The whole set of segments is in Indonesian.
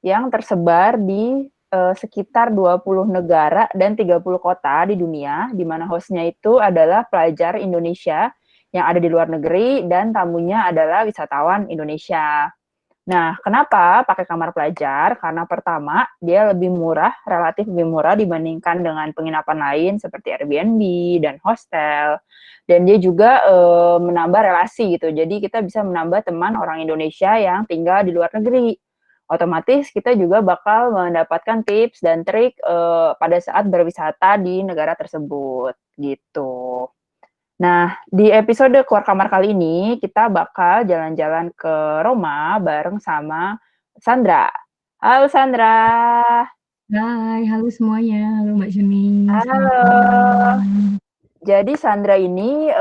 yang tersebar di sekitar 20 negara dan 30 kota di dunia, di mana hostnya itu adalah pelajar Indonesia yang ada di luar negeri dan tamunya adalah wisatawan Indonesia. Nah, kenapa pakai kamar pelajar? Karena pertama, dia lebih murah, relatif lebih murah dibandingkan dengan penginapan lain seperti Airbnb dan hostel. Dan dia juga menambah relasi gitu. Jadi kita bisa menambah teman orang Indonesia yang tinggal di luar negeri. Otomatis kita juga bakal mendapatkan tips dan trik pada saat berwisata di negara tersebut gitu. Nah, di episode Keluar Kamar kali ini, kita bakal jalan-jalan ke Roma bareng sama Sandra. Halo Sandra. Hai, halo semuanya. Halo Mbak Juni, selamat Halo. malam. Jadi Sandra ini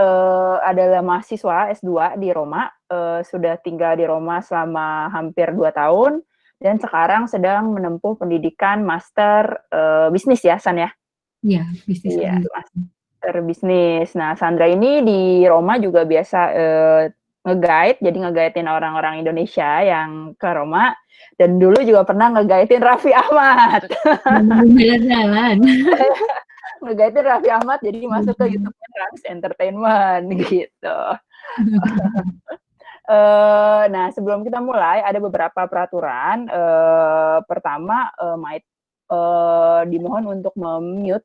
adalah mahasiswa S2 di Roma, sudah tinggal di Roma selama hampir 2 tahun, dan sekarang sedang menempuh pendidikan master bisnis ya, San ya? Iya, bisnis Iya, administrasi. master bisnis. Nah, Sandra ini di Roma juga biasa nge-guide, jadi nge-guide-in orang-orang Indonesia yang ke Roma. Dan dulu juga pernah nge-guide-in Raffi Ahmad. Jalan-jalan. Nge-guide-in Raffi Ahmad, jadi masuk ke YouTube-nya Rans Entertainment gitu. Nah, sebelum kita mulai, ada beberapa peraturan. Pertama, dimohon untuk memute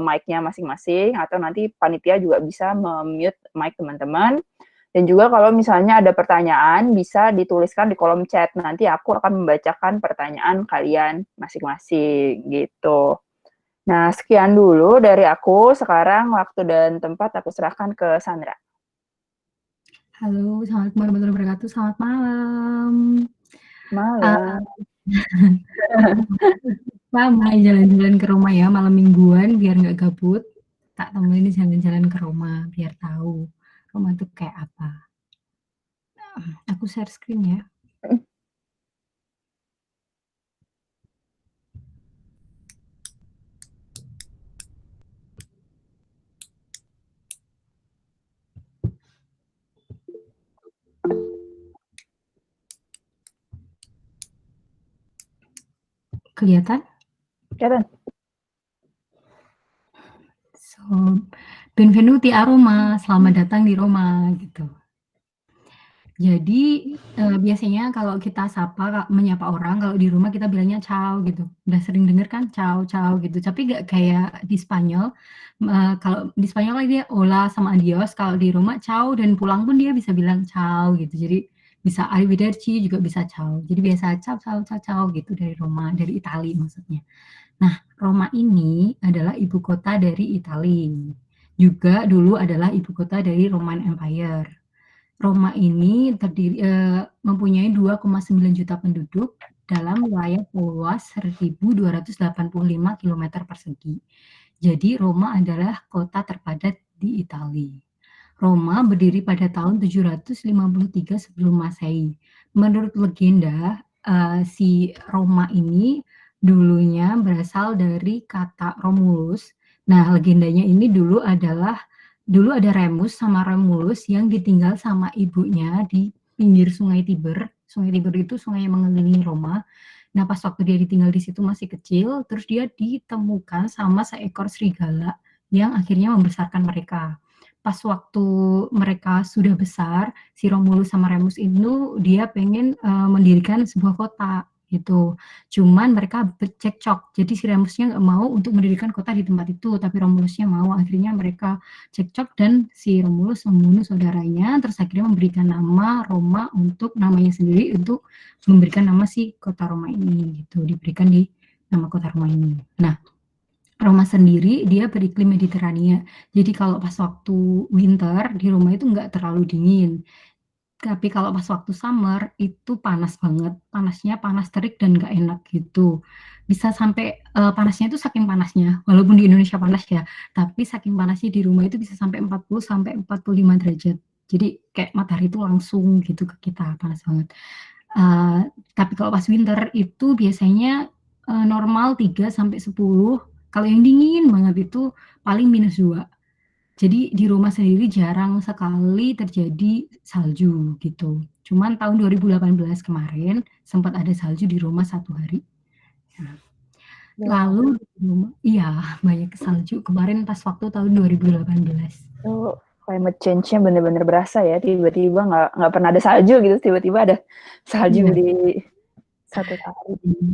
mic-nya masing-masing, atau nanti panitia juga bisa memute mic teman-teman. Dan juga kalau misalnya ada pertanyaan, bisa dituliskan di kolom chat. Nanti aku akan membacakan pertanyaan kalian masing-masing gitu. Nah, sekian dulu dari aku. Sekarang waktu dan tempat aku serahkan ke Sandra. Halo, Assalamualaikum warahmatullahi wabarakatuh. Selamat malam. Malam. Mulai jalan-jalan ke Roma ya, malam mingguan biar nggak gabut. Tak temenin jalan-jalan ke Roma biar tahu Roma itu kayak apa. Aku share screen ya. Kelihatan? Kelihatan? So, benvenuti a Roma, selamat datang di Roma gitu. Jadi biasanya kalau kita menyapa orang, kalau di rumah kita bilangnya ciao gitu. Udah sering denger kan ciao ciao gitu. Tapi nggak kayak di Spanyol. Kalau di Spanyol dia hola sama adios. Kalau di rumah ciao dan pulang pun dia bisa bilang ciao gitu. Jadi bisa arrivederci juga bisa ciao. Jadi biasa ciao ciao ciao ciao gitu dari Roma, dari Italia maksudnya. Nah, Roma ini adalah ibu kota dari Italia. Juga dulu adalah ibu kota dari Roman Empire. Roma ini mempunyai 2,9 juta penduduk dalam wilayah luas 1.285 km persegi. Jadi Roma adalah kota terpadat di Italia. Roma berdiri pada tahun 753 sebelum Masehi. Menurut legenda, si Roma ini dulunya berasal dari kata Romulus. Nah, legendanya ini dulu ada Remus sama Romulus yang ditinggal sama ibunya di pinggir Sungai Tiber. Sungai Tiber itu sungai yang mengelilingi Roma. Nah, pas waktu dia ditinggal di situ masih kecil, terus dia ditemukan sama seekor serigala yang akhirnya membesarkan mereka. Pas waktu mereka sudah besar, si Romulus sama Remus itu dia pengen mendirikan sebuah kota gitu. Cuman mereka bercekcok. Jadi si Remusnya nggak mau untuk mendirikan kota di tempat itu, tapi Romulusnya mau. Akhirnya mereka cekcok dan si Romulus membunuh saudaranya, terus akhirnya memberikan nama Roma untuk namanya sendiri untuk memberikan nama si kota Roma ini gitu. Diberikan di nama kota Roma ini. Nah, Roma sendiri dia beriklim Mediterania. Jadi kalau pas waktu winter di Roma itu nggak terlalu dingin. Tapi kalau pas waktu summer itu panas banget, panasnya panas terik dan nggak enak gitu. Bisa sampai panasnya itu saking panasnya, walaupun di Indonesia panas ya, tapi saking panasnya di rumah itu bisa sampai 40 sampai 45 derajat. Jadi kayak matahari itu langsung gitu ke kita, panas banget. Tapi kalau pas winter itu biasanya normal 3 sampai 10, kalau yang dingin banget itu paling -2. Jadi di Roma sendiri jarang sekali terjadi salju gitu. Cuman tahun 2018 kemarin sempat ada salju di Roma 1 hari. Nah, Wow, lalu iya banyak salju kemarin pas waktu tahun 2018. itu climate change-nya bener-bener berasa ya. Tiba-tiba nggak pernah ada salju gitu, tiba-tiba ada salju Iya. di 1 hari.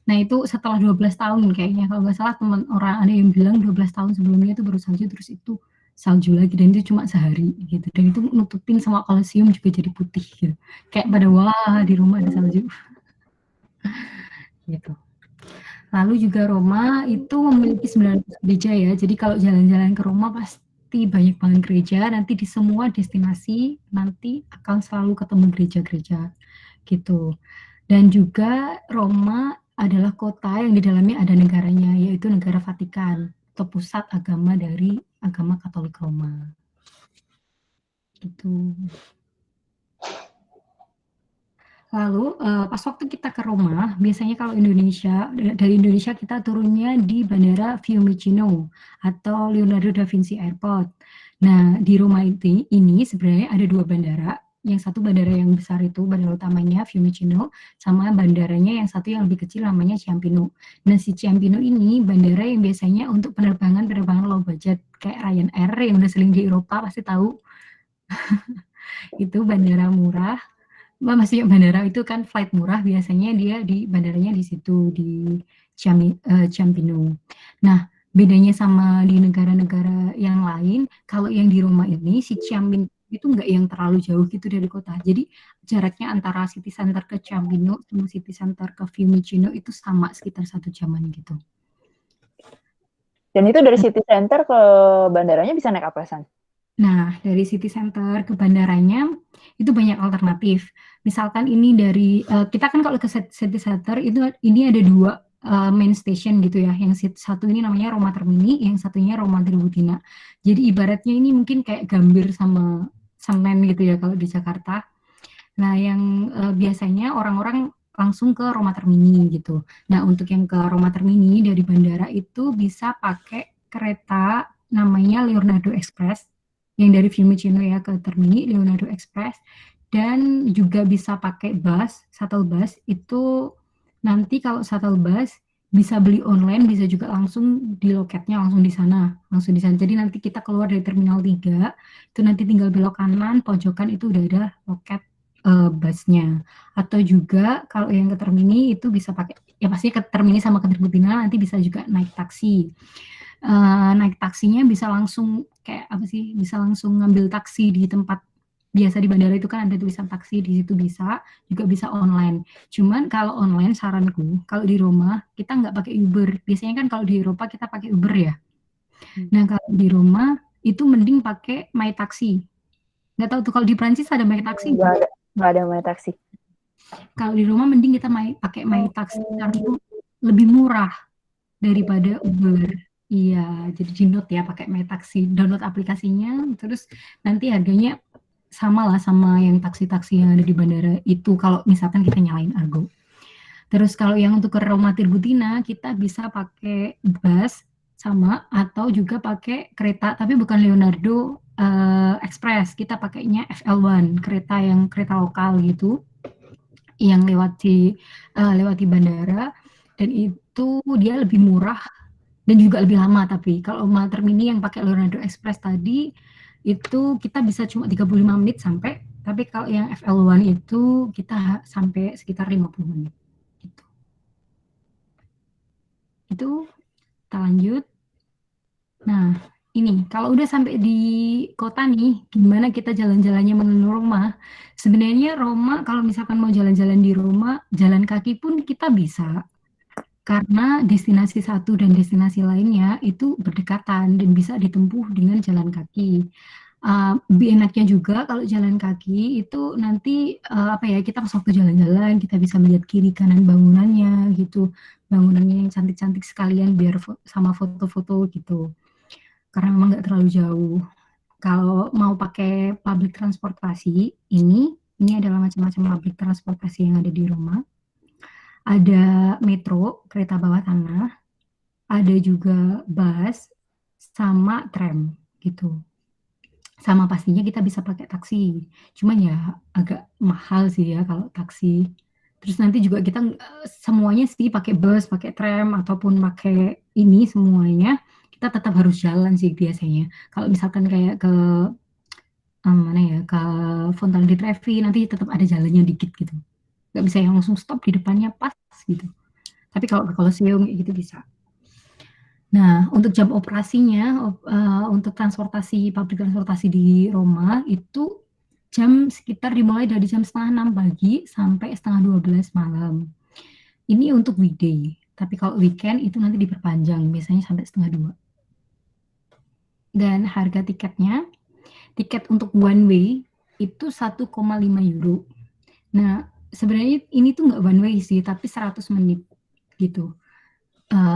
Nah itu setelah 12 tahun kayaknya kalau nggak salah teman orang ada yang bilang 12 tahun sebelumnya itu baru salju terus itu salju lagi dan itu cuma sehari gitu dan itu nutupin semua Colosseum juga jadi putih gitu kayak pada wah di rumah ada salju gitu. Lalu juga Roma itu memiliki 19 gereja ya jadi kalau jalan-jalan ke Roma pasti banyak banget gereja nanti di semua destinasi nanti akan selalu ketemu gereja-gereja gitu. Dan juga Roma adalah kota yang di dalamnya ada negaranya, yaitu negara Vatikan, atau pusat agama dari agama Katolik Roma. Gitu. Lalu pas waktu kita ke Roma, biasanya kalau dari Indonesia kita turunnya di Bandara Fiumicino atau Leonardo da Vinci Airport. Nah, di Roma ini sebenarnya ada 2 bandara. Yang satu bandara yang besar itu, bandara utamanya Fiumicino, sama bandaranya yang satu yang lebih kecil namanya Ciampino. Nah, si Ciampino ini bandara yang biasanya untuk penerbangan low budget kayak Ryanair yang udah sering di Eropa pasti tahu. Itu bandara murah. Maksudnya bandara itu kan flight murah biasanya dia di bandaranya di situ di Ciampino. Nah, bedanya sama di negara-negara yang lain, kalau yang di Roma ini si Ciampino itu nggak yang terlalu jauh gitu dari kota. Jadi jaraknya antara city center ke Ciampino sama city center ke Fiumicino itu sama sekitar 1 jaman gitu. Dan itu dari city center ke bandaranya bisa naik apa, San? Nah, dari city center ke bandaranya itu banyak alternatif. Misalkan ini dari kita kan kalau ke city center itu ini ada 2 main station gitu ya. Yang satu ini namanya Roma Termini, yang satunya Roma Tirbutina. Jadi ibaratnya ini mungkin kayak Gambir sama Senen gitu ya kalau di Jakarta. Nah, yang biasanya orang-orang langsung ke Roma Termini gitu. Nah, untuk yang ke Roma Termini dari bandara itu bisa pakai kereta namanya Leonardo Express yang dari Fiumicino ya ke Termini Leonardo Express dan juga bisa pakai bus, shuttle bus itu nanti kalau shuttle bus bisa beli online, bisa juga langsung di loketnya langsung di sana, langsung di sana. Jadi nanti kita keluar dari Terminal 3, itu nanti tinggal belok kanan, pojokan itu udah ada loket busnya. Atau juga kalau yang ke Termini itu bisa pakai ya pasti ke Termini sama ke Tirbutina nanti bisa juga naik taksi. Naik taksinya bisa langsung kayak apa sih? Bisa langsung ngambil taksi di tempat biasa di bandara itu kan ada tulisan taksi di situ bisa, juga bisa online. Cuman kalau online saranku kalau di Roma kita nggak pakai Uber. Biasanya kan kalau di Eropa kita pakai Uber ya. Nah kalau di Roma itu mending pakai My Taxi. Nggak tahu tuh kalau di Prancis ada My Taxi nggak? Nggak ada namanya taksi. Kalau di rumah mending kita pakai My Taxi karena itu lebih murah daripada Uber. Iya, jadi di note ya pakai My Taxi, download aplikasinya, terus nanti harganya sama lah sama yang taksi-taksi yang ada di bandara itu kalau misalkan kita nyalain Argo. Terus kalau yang untuk ke Roma Tirbutina kita bisa pakai bus sama atau juga pakai kereta tapi bukan Leonardo Express, kita pakainya FL1, kereta lokal gitu yang lewati bandara dan itu dia lebih murah dan juga lebih lama tapi kalau Termini yang pakai Leonardo Express tadi itu kita bisa cuma 35 menit sampai tapi kalau yang FL1 itu kita sampai sekitar 50 menit gitu. Itu kita lanjut. Nah, ini kalau udah sampai di kota nih, gimana kita jalan-jalannya menuju Roma? Sebenarnya Roma kalau misalkan mau jalan-jalan di Roma, jalan kaki pun kita bisa. Karena destinasi satu dan destinasi lainnya itu berdekatan dan bisa ditempuh dengan jalan kaki. Lebih enaknya juga kalau jalan kaki itu nanti apa ya kita pas waktu jalan-jalan kita bisa melihat kiri kanan bangunannya gitu, bangunannya yang cantik-cantik sekalian biar sama foto-foto gitu. Karena memang nggak terlalu jauh. Kalau mau pakai public transportasi, ini adalah macam-macam public transportasi yang ada di Roma. Ada metro, kereta bawah tanah, ada juga bus, sama tram. gitu. Sama pastinya kita bisa pakai taksi, cuman ya agak mahal sih ya kalau taksi. Terus nanti juga kita semuanya sih pakai bus, pakai tram ataupun pakai ini semuanya kita tetap harus jalan sih biasanya. Kalau misalkan kayak ke mana ya ke Fontana di Trevi nanti tetap ada jalannya dikit gitu. Nggak bisa yang langsung stop di depannya pas gitu. Tapi kalau ke Colosseum gitu bisa. Nah, untuk jam operasinya, untuk public transportasi di Roma itu jam sekitar dimulai dari jam 5:30 pagi sampai 11:30 malam. Ini untuk weekday, tapi kalau weekend itu nanti diperpanjang, biasanya sampai 1:30. Dan harga tiketnya, tiket untuk one way itu 1,5 euro. Nah, sebenarnya ini tuh nggak one way sih, tapi 100 menit gitu.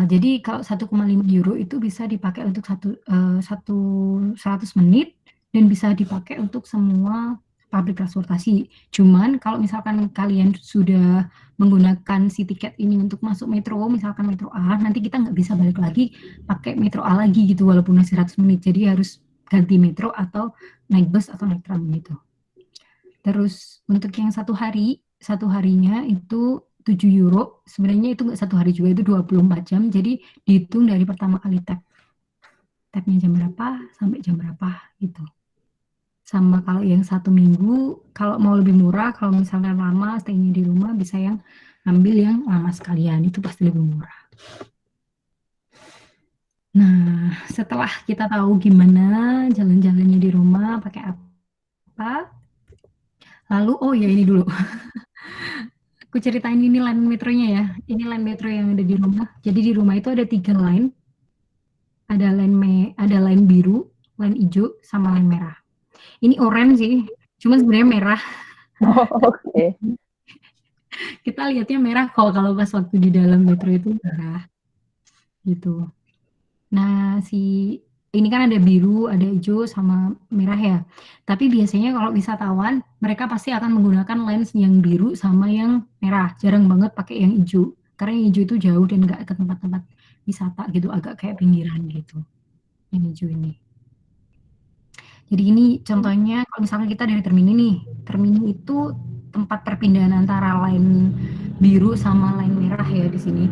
Jadi kalau 1,5 euro itu bisa dipakai untuk 100 menit dan bisa dipakai untuk semua public transportasi. Cuman kalau misalkan kalian sudah menggunakan si tiket ini untuk masuk metro, misalkan metro A, nanti kita nggak bisa balik lagi pakai metro A lagi gitu walaupun masih 100 menit. Jadi harus ganti metro atau naik bus atau naik tram gitu. Terus untuk yang satu harinya itu 7 euro, sebenarnya itu nggak satu hari juga, itu 24 jam, jadi dihitung dari pertama kali tapnya jam berapa sampai jam berapa gitu. Sama kalau yang 1 minggu, kalau mau lebih murah, kalau misalnya lama stay-nya di rumah, bisa yang ambil yang lama sekalian, itu pasti lebih murah. Nah, setelah kita tahu gimana jalan-jalannya di rumah, pakai apa, lalu, oh ya ini dulu, aku ceritain ini line metronya ya. Ini line metro yang ada di rumah. Jadi di rumah itu ada 3 line. Ada line biru, line hijau, sama line merah. Ini orange sih, cuma sebenarnya merah. Oh, oke. Kita lihatnya merah kok kalau pas waktu di dalam metro itu merah. Gitu. Nah, ini kan ada biru, ada hijau, sama merah ya. Tapi biasanya kalau wisatawan, mereka pasti akan menggunakan lens yang biru sama yang merah. Jarang banget pakai yang hijau. Karena yang hijau itu jauh dan nggak ke tempat-tempat wisata gitu, agak kayak pinggiran gitu. Yang hijau ini. Jadi ini contohnya kalau misalnya kita dari Termini nih. Termini itu tempat perpindahan antara line biru sama line merah ya di sini.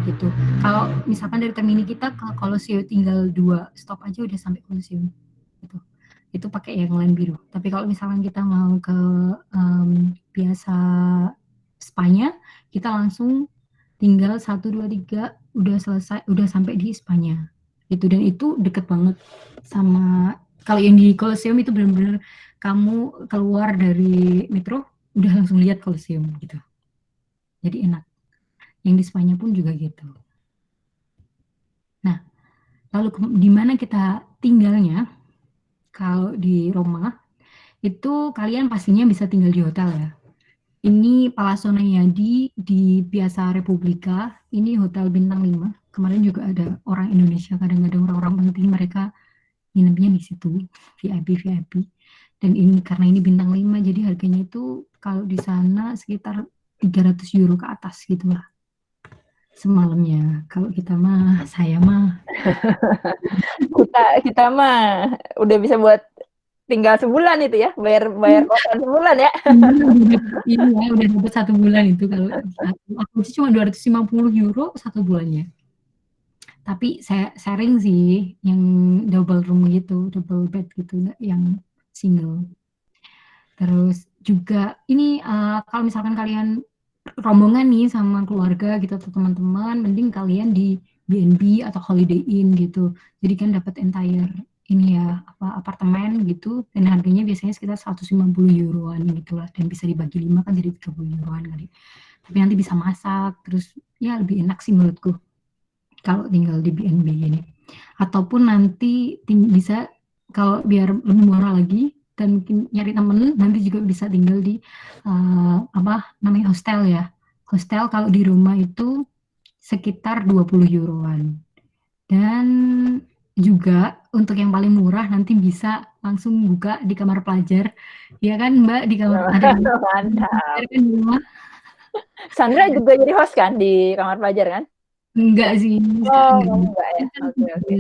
Gitu. Kalau misalkan dari Termini kita ke Colosseum tinggal 2 stop aja udah sampai Colosseum. Gitu. Itu pakai yang line biru. Tapi kalau misalkan kita mau ke biasa Spanya, kita langsung tinggal 1, 2, 3 udah selesai, udah sampai di Spanya. Gitu. Dan itu deket banget sama kalau yang di Colosseum itu benar-benar kamu keluar dari metro udah langsung lihat Colosseum gitu. Jadi enak. Yang di Spanya pun juga gitu. Nah, lalu di mana kita tinggalnya? Kalau di Roma itu kalian pastinya bisa tinggal di hotel ya. Ini Palazzo Naiadi di Piazza Repubblica. Ini hotel bintang 5. Kemarin juga ada orang Indonesia, kadang-kadang orang-orang penting mereka nginepnya di situ, VIP. Dan ini karena ini bintang 5, jadi harganya itu kalau di sana sekitar 300 euro ke atas gitu lah. Semalamnya. Kalau saya mah Kita mah udah bisa buat tinggal sebulan itu ya, bayar kosan sebulan ya. Iya, udah dapat 1 bulan itu kalau aku sih cuma 250 euro 1 bulannya. Tapi saya sharing sih yang double room gitu, double bed gitu, yang single. Terus juga ini kalau misalkan kalian rombongan nih sama keluarga gitu atau teman-teman, mending kalian di B&B atau Holiday Inn gitu. Jadi kan dapat entire ini ya apartemen gitu dan harganya biasanya sekitar 150 euroan gitu lah dan bisa dibagi 5 kan jadi 30 euroan kali. Tapi nanti bisa masak terus ya lebih enak sih menurutku kalau tinggal di B&B ini. Ataupun nanti bisa kalau biar lebih murah lagi dan mungkin nyari temen nanti juga bisa tinggal di namanya hostel ya. Hostel kalau di rumah itu sekitar 20 euroan. Dan juga untuk yang paling murah nanti bisa langsung buka di kamar pelajar. Ya kan Mbak di kamar ada Mantap. kan di rumah? Sandra juga jadi host kan di kamar pelajar kan? Enggak sih, Oh, enggak. enggak ya. Oke.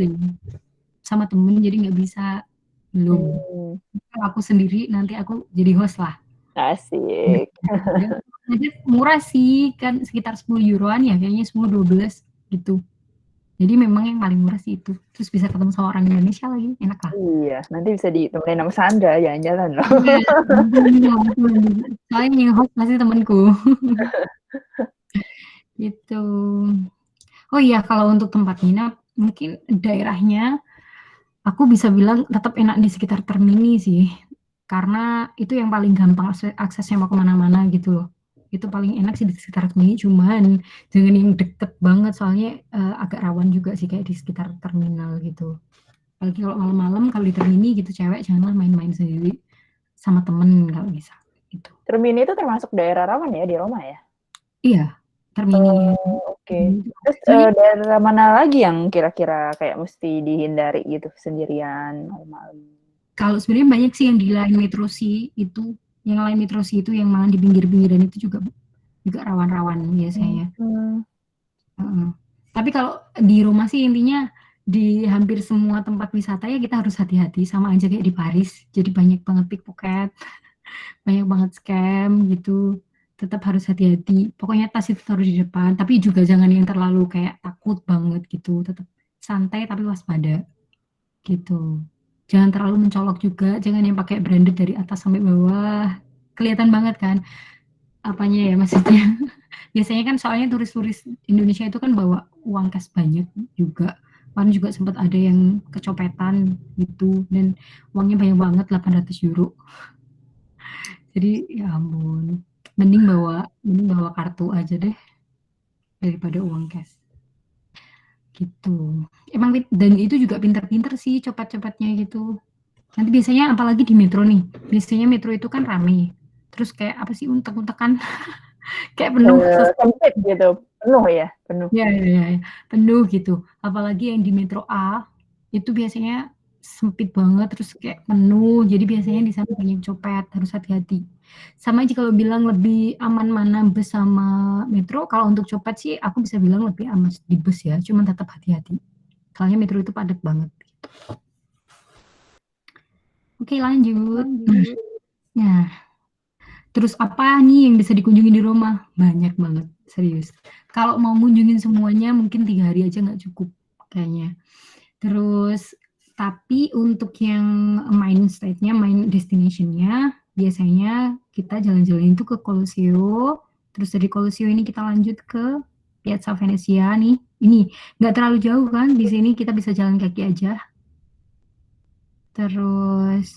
sama temen jadi nggak bisa. Belum. Hmm, Kalau aku sendiri nanti aku jadi host lah. asik. Jadi murah sih, kan sekitar 10 euroan ya, kayaknya 10-12 gitu. Jadi memang yang paling murah sih itu. Terus bisa ketemu sama orang Indonesia lagi, enak lah. Iya, nanti bisa ditemenin sama Sandra jalan-jalan loh. Iya, soalnya yang host pasti temenku. Gitu. Oh iya, kalau untuk tempat nginap, mungkin daerahnya aku bisa bilang tetap enak di sekitar Termini sih. Karena itu yang paling gampang aksesnya mau kemana-mana gitu loh. Itu paling enak sih di sekitar Termini, cuman jangan yang deket banget soalnya agak rawan juga sih kayak di sekitar terminal gitu. Apalagi kalau malam-malam kalau di Termini gitu cewek janganlah main-main sendiri sama temen kalau bisa gitu. Termini itu termasuk daerah rawan ya di Roma ya? Iya, Termini ya. Oke. Terus Sebenarnya daerah mana lagi yang kira-kira kayak mesti dihindari gitu sendirian malam-malam? kalau sebenarnya banyak sih yang di line Metro C itu, yang line Metro C itu yang malah di pinggir-pinggiran itu juga juga rawan-rawan biasanya. Hmm. Tapi kalau di rumah sih intinya di hampir semua tempat wisata ya kita harus hati-hati sama aja kayak di Paris. Jadi banyak banget pickpocket, banyak banget scam gitu. Tetap harus hati-hati. Pokoknya tas itu taruh di depan, tapi juga jangan yang terlalu kayak takut banget gitu. Tetap santai tapi waspada gitu. Jangan terlalu mencolok juga, jangan yang pakai branded dari atas sampai bawah. Kelihatan banget kan apanya ya maksudnya. Biasanya kan soalnya turis-turis Indonesia itu kan bawa uang kas banyak juga. Kemarin juga sempat ada yang kecopetan gitu dan uangnya banyak banget 800 euro. Jadi ya ampun, mending bawa kartu aja deh daripada uang cash gitu. Emang dan itu juga pinter-pinter sih copet-copetnya gitu. Nanti biasanya apalagi di metro nih, biasanya metro itu kan rame. Terus kayak apa sih untek-untekan kayak penuh Sempit gitu, penuh ya, penuh. ya, ya, ya, ya, penuh gitu. Apalagi yang di Metro A itu biasanya sempit banget terus kayak penuh. Jadi biasanya di sana banyak copet, harus hati-hati. Sama aja kalau bilang lebih aman mana bus sama metro, kalau untuk copet sih aku bisa bilang lebih aman di bus ya, cuman tetap hati-hati. Soalnya metro itu padat banget. Oke, lanjut. Nah, terus apa nih yang bisa dikunjungi di Roma? Banyak banget, serius. Kalau mau kunjungin semuanya mungkin 3 hari aja nggak cukup kayaknya. Terus tapi untuk yang main state-nya, main destination-nya, biasanya kita jalan-jalan itu ke Colosseo. Terus dari Colosseo ini kita lanjut ke Piazza Venezia nih. Ini nggak terlalu jauh kan? Di sini kita bisa jalan kaki aja. Terus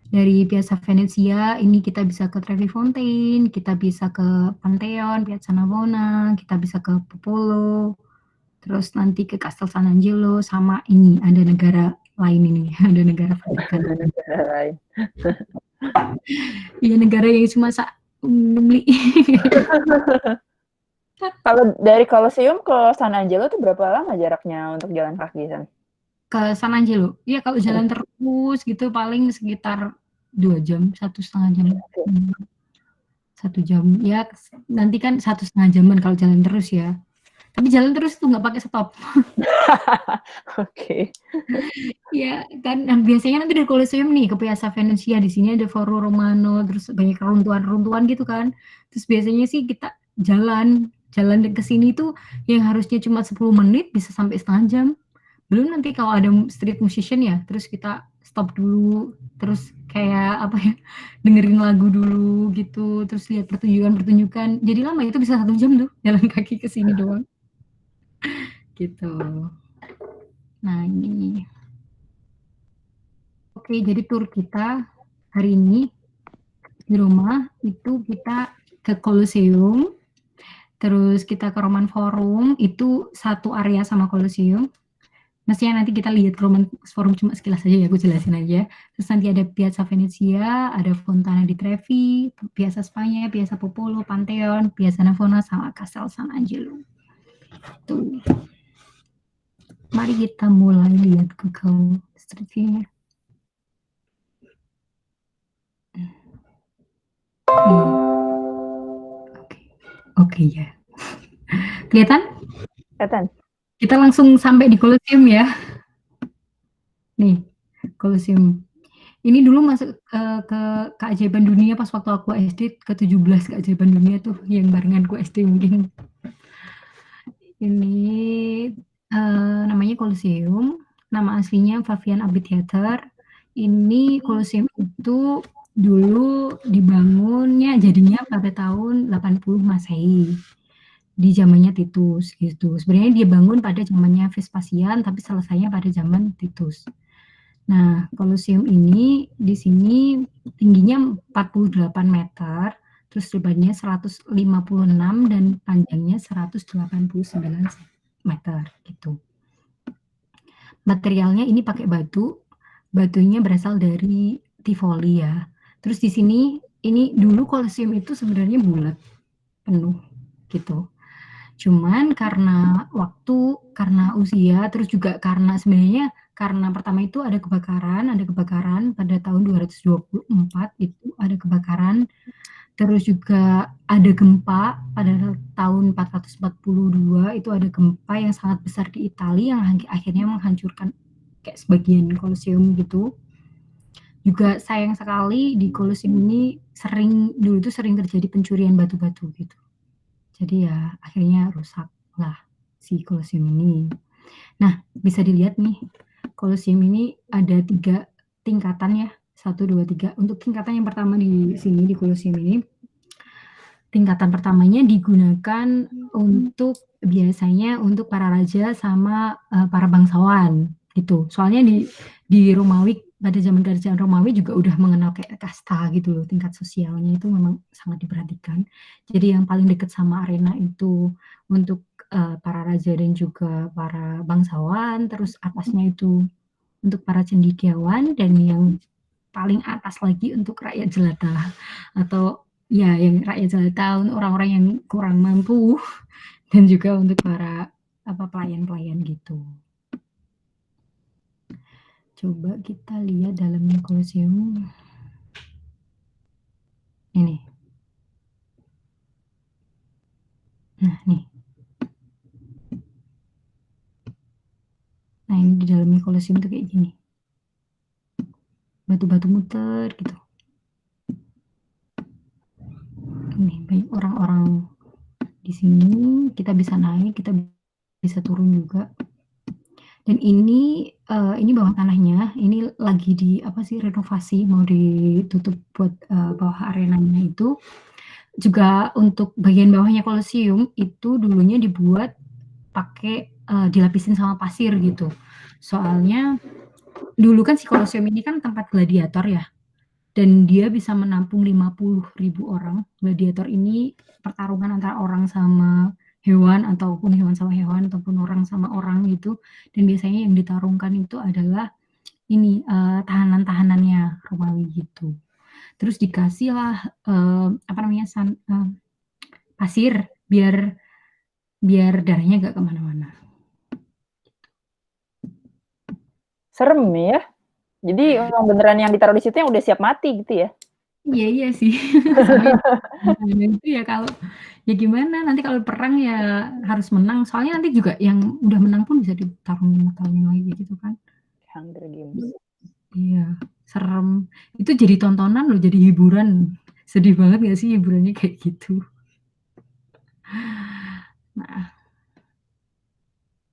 dari Piazza Venezia ini kita bisa ke Trevi Fountain, kita bisa ke Pantheon, Piazza Navona, kita bisa ke Popolo, terus nanti ke Castel San Angelo, sama ini ada negara lain ini, ada negara Vatikan. Negara lain. Iya negara yang cuma beli. Kalau dari Colosseum ke San Angelo tuh berapa lama jaraknya untuk jalan kaki San? Ke San Angelo. Iya kalau jalan terus gitu paling sekitar 2 jam, 1,5 jam. 1 jam. Ya nanti kan 1,5 jaman kalau jalan terus ya. Tapi jalan terus tuh nggak pakai stop. Oke. Ya kan biasanya nanti dari Colosseum nih ke Piazza Venezia, di sini ada Foro Romano, terus banyak runtuhan-runtuhan gitu kan. Terus biasanya sih kita jalan ke sini tuh yang harusnya cuma 10 menit bisa sampai setengah jam. Belum nanti kalau ada street musician ya, terus kita stop dulu, terus kayak apa ya, dengerin lagu dulu gitu, terus lihat pertunjukan-pertunjukan. Jadi lama itu bisa 1 jam tuh jalan kaki ke sini doang. Gitu. Nah ini. Oke, jadi tur kita hari ini di rumah itu kita ke Colosseum, terus kita ke Roman Forum, itu satu area sama Colosseum. Mestinya nanti kita lihat Roman Forum cuma sekilas aja ya, aku jelasin aja. Terus nanti ada Piazza Venezia, ada Fontana di Trevi, Piazza Spagna, Piazza Popolo, Pantheon, Piazza Navona, sama Castel San Angelo. Tuh. Mari kita mulai lihat Google Street View-nya. Oke ya. Kelihatan? Kelihatan. Kita langsung sampai di Colosseum ya. Nih, Colosseum. Ini dulu masuk ke keajaiban dunia pas waktu aku SD, ke-17 keajaiban dunia tuh yang barenganku SD mungkin. Ini namanya Colosseum, nama aslinya Flavian Amphitheater. Ini Colosseum itu dulu dibangunnya jadinya pada tahun 80 Masehi di zamannya Titus gitu. Sebenarnya dia bangun pada zamannya Vespasian tapi selesainya pada zaman Titus. Nah, Colosseum ini di sini tingginya 48 meter, terus lebarnya 156 dan panjangnya 189 meter gitu. Materialnya ini pakai batu, batunya berasal dari Tivoli ya. Terus di sini ini dulu Colosseum itu sebenarnya bulat penuh gitu. Cuman karena waktu, karena usia, terus juga karena sebenarnya karena pertama itu ada kebakaran pada tahun 224 itu ada kebakaran, terus juga ada gempa pada tahun 442 itu ada gempa yang sangat besar di Italia yang akhirnya menghancurkan kayak sebagian Colosseum gitu. Juga sayang sekali di Colosseum ini dulu itu sering terjadi pencurian batu-batu gitu. Jadi ya akhirnya rusak lah si Colosseum ini. Nah, bisa dilihat nih, Colosseum ini ada 3 tingkatan ya, 1, 2, 3. Untuk tingkatan yang pertama di sini di Colosseum ini, tingkatan pertamanya digunakan untuk biasanya untuk para raja sama para bangsawan gitu. Soalnya di Romawi pada zaman kerajaan Romawi juga udah mengenal kayak kasta gitu loh, tingkat sosialnya itu memang sangat diperhatikan. Jadi yang paling dekat sama arena itu untuk para raja dan juga para bangsawan, terus atasnya itu untuk para cendekiawan dan yang paling atas lagi untuk rakyat jelata atau ya yang rakyat jelata, orang-orang yang kurang mampu dan juga untuk para pelayan-pelayan gitu. Coba kita lihat dalamnya Colosseum. Ini. Nah, nih. Nah, ini di dalamnya Colosseum tuh kayak gini. Batu-batu muter gitu. Ini banyak orang-orang di sini, kita bisa naik, kita bisa turun juga. Dan ini bawah tanahnya, ini lagi renovasi, mau ditutup buat bawah arenanya itu. Juga untuk bagian bawahnya Colosseum itu dulunya dibuat pakai dilapisin sama pasir gitu. Soalnya dulu kan si Colosseum ini kan tempat gladiator ya, dan dia bisa menampung 50.000 orang. Gladiator ini pertarungan antara orang sama hewan ataupun hewan sama hewan ataupun orang sama orang gitu. Dan biasanya yang ditarungkan itu adalah ini tahanan-tahanannya Romawi gitu. Terus dikasihlah pasir biar darahnya gak kemana-mana. Serem ya. Jadi memang beneran yang ditaruh di situ yang udah siap mati gitu ya? Iya sih. Itu ya kalau ya gimana nanti kalau perang ya harus menang. Soalnya nanti juga yang udah menang pun bisa ditarungin lagi gitu kan. Hunger Games. Iya, serem. Itu jadi tontonan loh, jadi hiburan. Sedih banget gak sih hiburannya kayak gitu. Nah,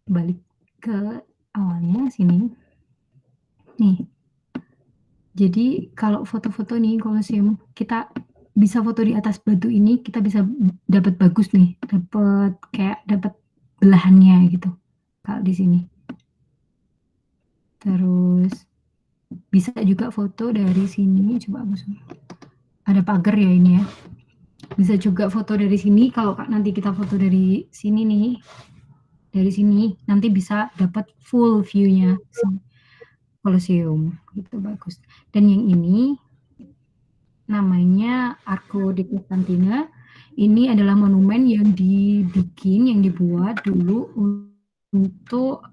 balik ke awalnya sini. Nih, jadi kalau foto-foto nih Colosseum, kita bisa foto di atas batu ini, kita bisa dapat bagus nih, dapat belahannya gitu. Kalau di sini. Terus bisa juga foto dari sini, coba aku ada pagar ya ini ya. Bisa juga foto dari sini, kalau nanti kita foto dari sini nih, dari sini nanti bisa dapat full view-nya Colosseum, gitu bagus. Dan yang ini namanya Arco di Costantina. Ini adalah monumen yang dibuat dulu untuk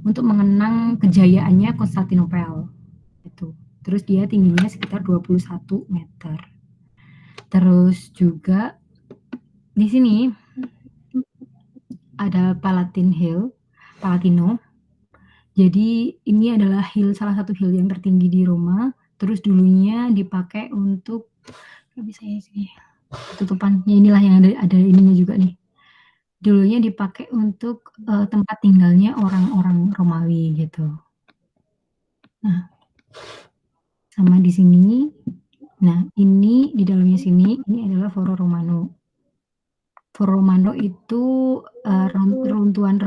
untuk mengenang kejayaannya Konstantinopel. Gitu. Terus dia tingginya sekitar 21 meter. Terus juga di sini ada Palatino. Jadi ini adalah salah satu hill yang tertinggi di Roma. Terus dulunya dipakai untuk nggak bisa ya sih tutupan. Ya inilah yang ada ininya juga nih. Dulunya dipakai untuk tempat tinggalnya orang-orang Romawi gitu. Nah, sama di sini. Nah, ini di dalamnya sini ini adalah Foro Romano. Foro Romano itu reruntuhan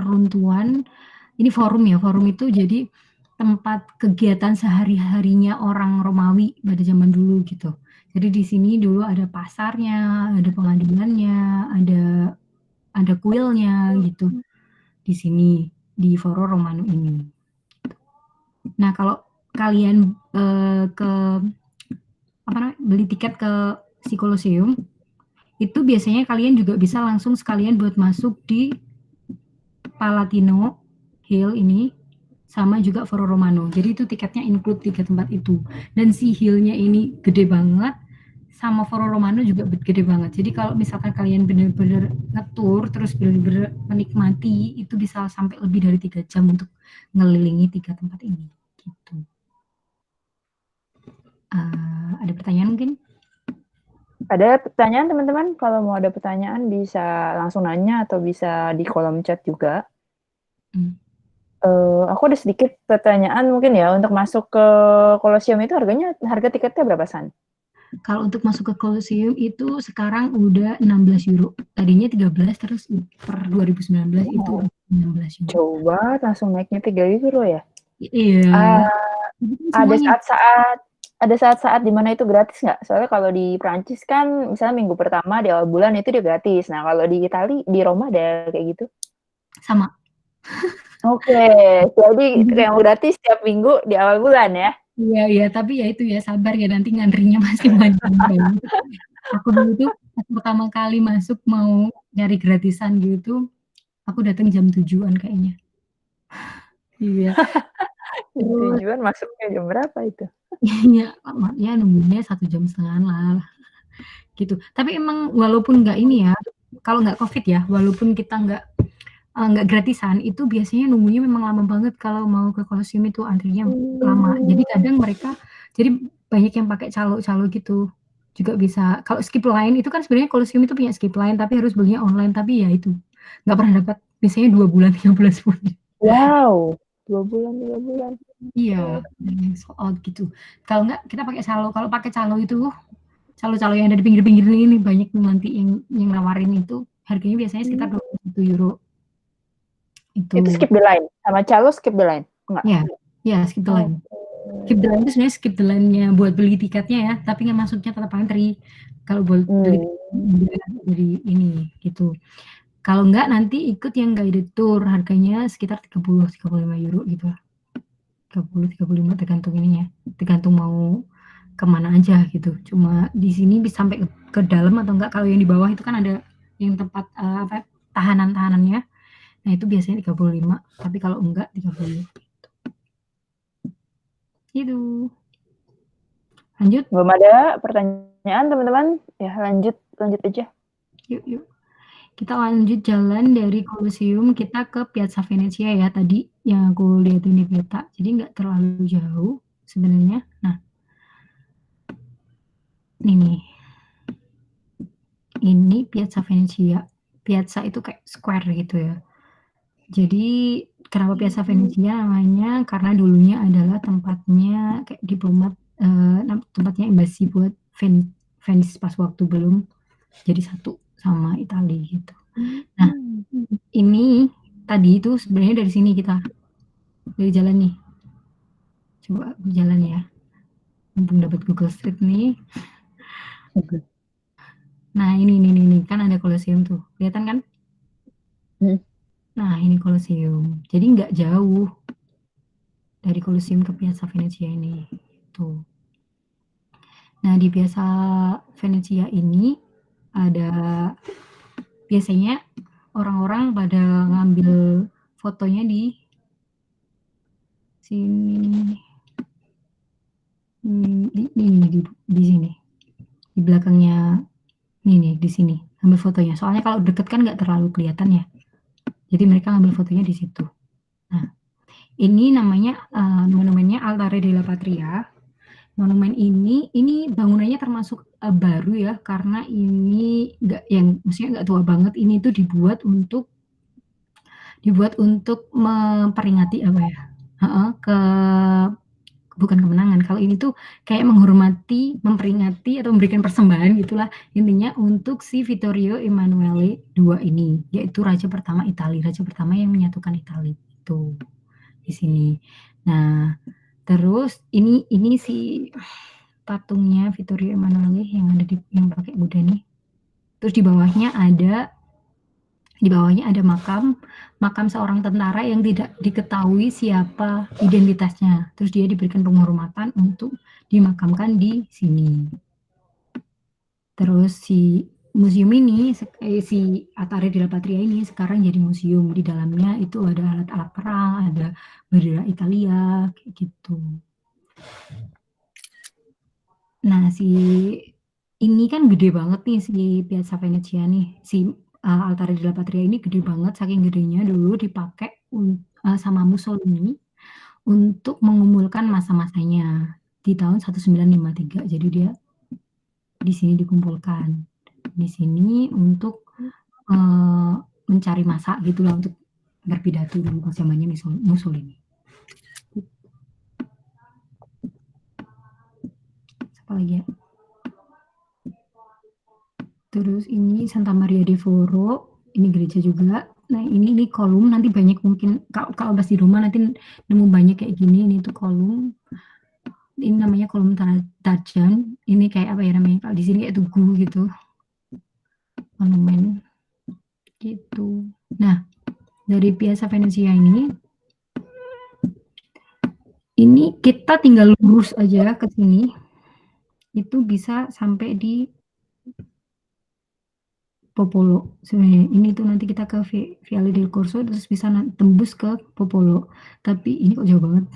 ini forum ya. Forum itu jadi tempat kegiatan sehari-harinya orang Romawi pada zaman dulu gitu. Jadi di sini dulu ada pasarnya, ada pengadilannya, ada kuilnya gitu. Di sini di Foro Romano ini. Nah, kalau kalian beli tiket ke si Colosseum, itu biasanya kalian juga bisa langsung sekalian buat masuk di Palatino Hill ini sama juga Foro Romano. Jadi itu tiketnya include 3 tempat itu. Dan si hillnya ini gede banget, sama Foro Romano juga gede banget. Jadi kalau misalkan kalian bener-bener ngetur, terus bener-bener menikmati, itu bisa sampai lebih dari 3 jam untuk ngelilingi 3 tempat ini. Gitu. Ada pertanyaan mungkin? Ada pertanyaan teman-teman? Kalau mau ada pertanyaan bisa langsung nanya atau bisa di kolom chat juga. Aku ada sedikit pertanyaan mungkin ya, untuk masuk ke Colosseum itu harga tiketnya berapa, San? Kalau untuk masuk ke Colosseum itu sekarang udah 16 euro. Tadinya 13, terus per 2019 itu 16 euro. Coba langsung naiknya 3 euro ya? Iya. Ada saat-saat di mana itu gratis nggak? Soalnya kalau di Prancis kan misalnya minggu pertama di awal bulan itu dia gratis. Nah, kalau di Itali, di Roma ada kayak gitu? Sama. Oke, jadi yang gratis tiap minggu di awal bulan ya? Iya, tapi ya itu ya sabar ya, nanti ngantrinya masih panjang banget. Aku dulu tuh pertama kali masuk mau nyari gratisan gitu, aku datang jam 7-an kayaknya. Iya. Jam 7-an masuknya jam berapa itu? Ya nunggunya 1,5 jam lah. Gitu. Tapi emang walaupun nggak ini ya, kalau nggak COVID ya, walaupun kita nggak gratisan, itu biasanya nunggunya memang lama banget kalau mau ke Colosseum itu antrinya lama. Jadi kadang jadi banyak yang pakai calo-calo gitu. Juga bisa. Kalau skip line itu kan sebenarnya Colosseum itu punya skip line, tapi harus belinya online. Tapi ya itu nggak pernah dapat. Biasanya 2 bulan, 3 bulan sebelumnya. Wow, 2 bulan, 3 bulan. Iya, sold out gitu. Kalau nggak kita pakai calo. Kalau pakai calo itu, calo-calo yang ada di pinggir-pinggir ini banyak nanti yang nawarin itu harganya biasanya sekitar 21 euro. Itu skip the line? Sama calo skip the line? Enggak? Ya skip the line. Skip the line itu sebenarnya skip the line-nya buat beli tiketnya ya, tapi nggak masuknya tetap antri. Kalau buat beli jadi ini gitu. Kalau nggak nanti ikut yang guided tour, harganya sekitar 30-35 euro gitu lah. 30-35 tergantung ininya, tergantung mau kemana aja gitu. Cuma di sini bisa sampai ke dalam atau enggak. Kalau yang di bawah itu kan ada yang tempat tahanan-tahanannya. Nah itu biasanya 35, tapi kalau enggak 30. Itu. Lanjut. Belum ada pertanyaan teman-teman? Ya lanjut aja. Yuk. Kita lanjut jalan dari Colosseum kita ke Piazza Venezia ya tadi yang aku lihatin di peta. Jadi nggak terlalu jauh sebenarnya. Nah, ini Piazza Venezia. Piazza itu kayak square gitu ya. Jadi kenapa Piazza Venezia namanya? Karena dulunya adalah tempatnya kayak diplomat, tempatnya embasi buat Venice pas waktu belum jadi satu sama Italia gitu. Nah, ini tadi itu sebenarnya dari sini kita dari jalan nih. Coba jalan ya. Mumpung dapat Google Street nih. Nah, ini kan ada Colosseum tuh. Kelihatan kan? Nah, ini Colosseum. Jadi nggak jauh dari Colosseum ke Piazza Venezia ini. Tuh. Nah, di Piazza Venezia ini ada biasanya orang-orang pada ngambil fotonya di sini. Di sini. Di belakangnya nih di sini ambil fotonya. Soalnya kalau deket kan nggak terlalu kelihatan ya. Jadi mereka ngambil fotonya di situ. Nah, Ini namanya monumennya Altare della Patria. Monumen ini bangunannya termasuk baru ya, karena ini maksudnya nggak tua banget. Ini tuh dibuat untuk memperingati apa ya? Bukan kemenangan. Kalau ini tuh kayak menghormati, memperingati atau memberikan persembahan gitulah intinya untuk si Vittorio Emanuele II ini, yaitu raja pertama Italia, raja pertama yang menyatukan Italia itu di sini. Nah, terus ini si patungnya Vittorio Emanuele yang pakai Buddha nih. Terus di bawahnya ada makam seorang tentara yang tidak diketahui siapa identitasnya. Terus dia diberikan penghormatan untuk dimakamkan di sini. Terus si museum ini, si Altare della Patria ini sekarang jadi museum. Di dalamnya itu ada alat-alat perang, ada bendera Italia, kayak gitu. Nah, ini kan gede banget nih si Piazza Venezia nih. Si Altare della Patria ini gede banget, saking gedenya dulu dipakai sama Mussolini untuk mengumpulkan massa-massanya di tahun 1953. Jadi dia di sini dikumpulkan. Di sini untuk mencari massa gitulah, untuk berpidato dulu pas zamannya Mussolini. Apa lagi ya? Terus ini Santa Maria de Foro, ini gereja juga. Nah ini kolom, nanti banyak mungkin kalau pas di rumah nanti nemu banyak kayak gini. Ini tuh kolom, ini namanya kolom Trajan. Ini kayak apa ya namanya, kalau di sini kayak tugu gitu, monumen gitu. Nah dari Piazza Venezia ini kita tinggal lurus aja ke sini, itu bisa sampai di Popolo. Sebenarnya ini tuh nanti kita ke Viale del Corso terus bisa tembus ke Popolo. Tapi ini kok jauh banget.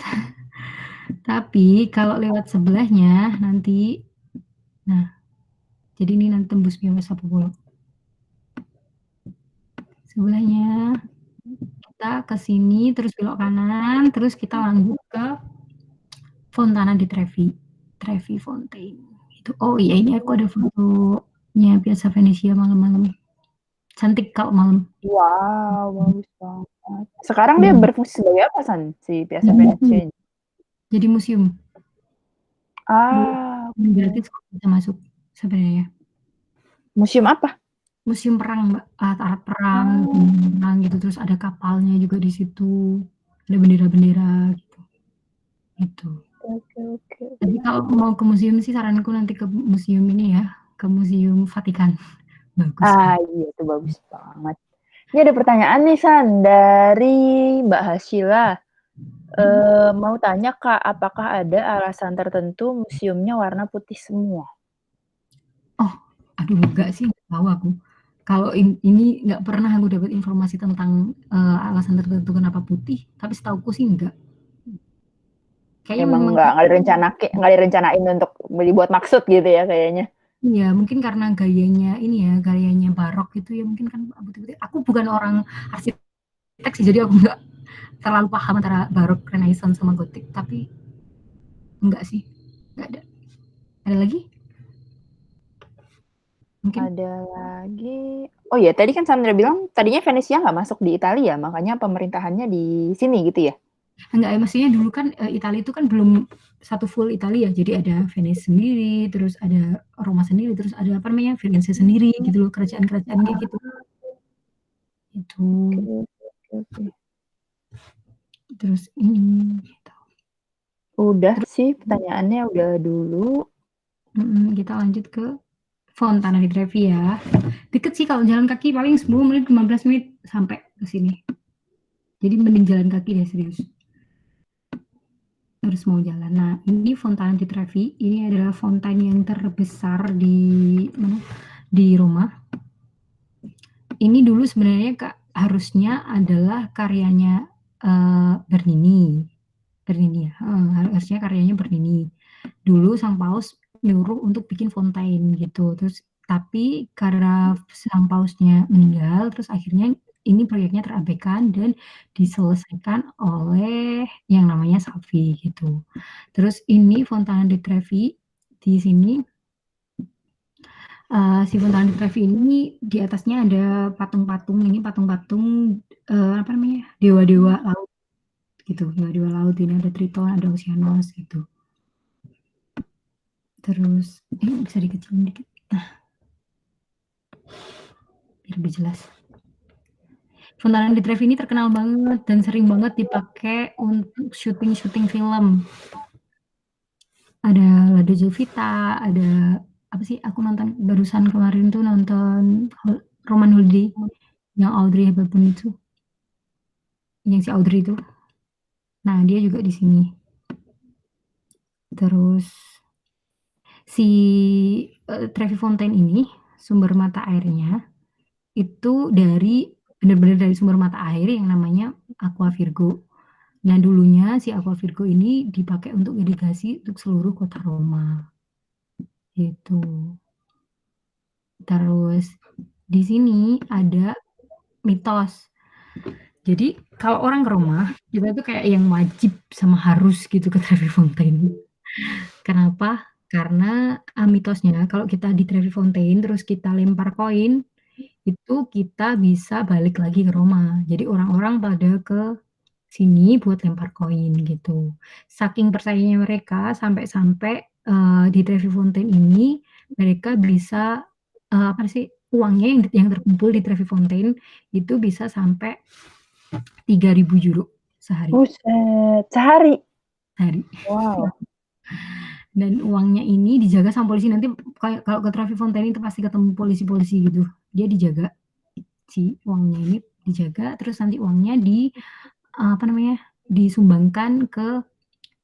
Tapi kalau lewat sebelahnya nanti, nah jadi ini nanti tembus Piazza Popolo. Sebelahnya kita ke sini terus belok kanan, terus kita lanjut ke Fontana di Trevi Fountain. Itu. Oh iya, ini aku ada fotonya Piazza Venezia malam-malam. Cantik kalau malam. Wow, bagus banget. Sekarang dia berfungsi sebagai apa, San, si Piazza Venezia ini? Jadi museum. Okay. Gratis kok bisa masuk sebenarnya. Museum apa? Museum perang, Mbak. Alat perang, perang gitu. Terus ada kapalnya juga di situ. Ada bendera-bendera gitu. Gitu. Oke. Jadi kalau mau ke museum sih saranku nanti ke museum ini ya, ke Museum Vatikan. Bagus. Iya, itu bagus banget. Ini ada pertanyaan nih, San, dari Mbak Hasila. Mau tanya, Kak, apakah ada alasan tertentu museumnya warna putih semua? Oh, aduh enggak sih, nggak tahu aku. Kalau ini nggak pernah aku dapat informasi tentang alasan tertentu kenapa putih, tapi setauku sih enggak. Kayaknya Emang nggak direncanain untuk dibuat maksud gitu ya kayaknya. Iya, mungkin karena gayanya barok gitu ya, mungkin kan putih-putih. Aku bukan orang arsitek sih, jadi aku nggak terlalu paham antara barok, renaissance sama gotik, tapi enggak sih, nggak ada. Ada lagi? Mungkin. Ada lagi. Oh iya, tadi kan Sandra bilang tadinya Venesia nggak masuk di Italia, makanya pemerintahannya di sini gitu ya? Enggak, maksudnya dulu kan Italia itu kan belum satu full Italia, jadi ada Venice sendiri, terus ada Roma sendiri, terus ada apa namanya, Firenze sendiri gitu loh, kerajaan-kerajaan kayak gitu. Itu. Oke. Terus ini gitu. Udah sih pertanyaannya udah dulu. Kita lanjut ke Fontana di Trevi ya. Deket sih kalau jalan kaki paling 10 menit, 15 menit sampai ke sini. Jadi mending jalan kaki deh, serius. Harus mau jalan. Nah, ini Fontana di Trevi. Ini adalah fontaine yang terbesar di Roma. Ini dulu sebenarnya harusnya adalah karyanya Bernini ya. Harusnya karyanya Bernini. Dulu Sang Paus nyuruh untuk bikin fontaine gitu. Terus tapi karena Sang Pausnya meninggal, terus akhirnya ini proyeknya terabaikan dan diselesaikan oleh yang namanya Safi gitu. Terus ini Fontana di Trevi di sini si Fontana di Trevi ini di atasnya ada patung-patung, ini patung-patung apa namanya dewa-dewa laut gitu, dewa-dewa laut. Ini ada Triton, ada Oceanos gitu. Terus ini bisa dikecilin dikit, nah biar lebih jelas. Fontana di Trevi ini terkenal banget dan sering banget dipakai untuk syuting-syuting film. Ada La Dolce Vita, ada apa sih? Aku nonton barusan kemarin tuh nonton Roman Holiday yang Audrey Hepburn itu, yang si Audrey itu. Nah dia juga di sini. Terus si Trevi Fontaine ini sumber mata airnya itu benar-benar dari sumber mata air yang namanya Aqua Virgo. Nah dulunya si Aqua Virgo ini dipakai untuk irigasi untuk seluruh kota Roma. Gitu. Terus di sini ada mitos. Jadi kalau orang ke Roma, kita tuh kayak yang wajib sama harus gitu ke Trevi Fontaine. Kenapa? Karena mitosnya kalau kita di Trevi Fontaine terus kita lempar koin, itu kita bisa balik lagi ke Roma. Jadi orang-orang pada ke sini buat lempar koin gitu. Saking percayanya mereka sampai-sampai di Trevi Fontaine ini mereka bisa apa sih uangnya yang terkumpul di Trevi Fontaine itu bisa sampai 3.000 euro sehari. Buset, sehari. Sehari. Wow. Dan uangnya ini dijaga sama polisi. Nanti kalau ke Trevi Fontaine itu pasti ketemu polisi-polisi gitu. Dia dijaga si uangnya ini dijaga, terus nanti uangnya apa namanya disumbangkan ke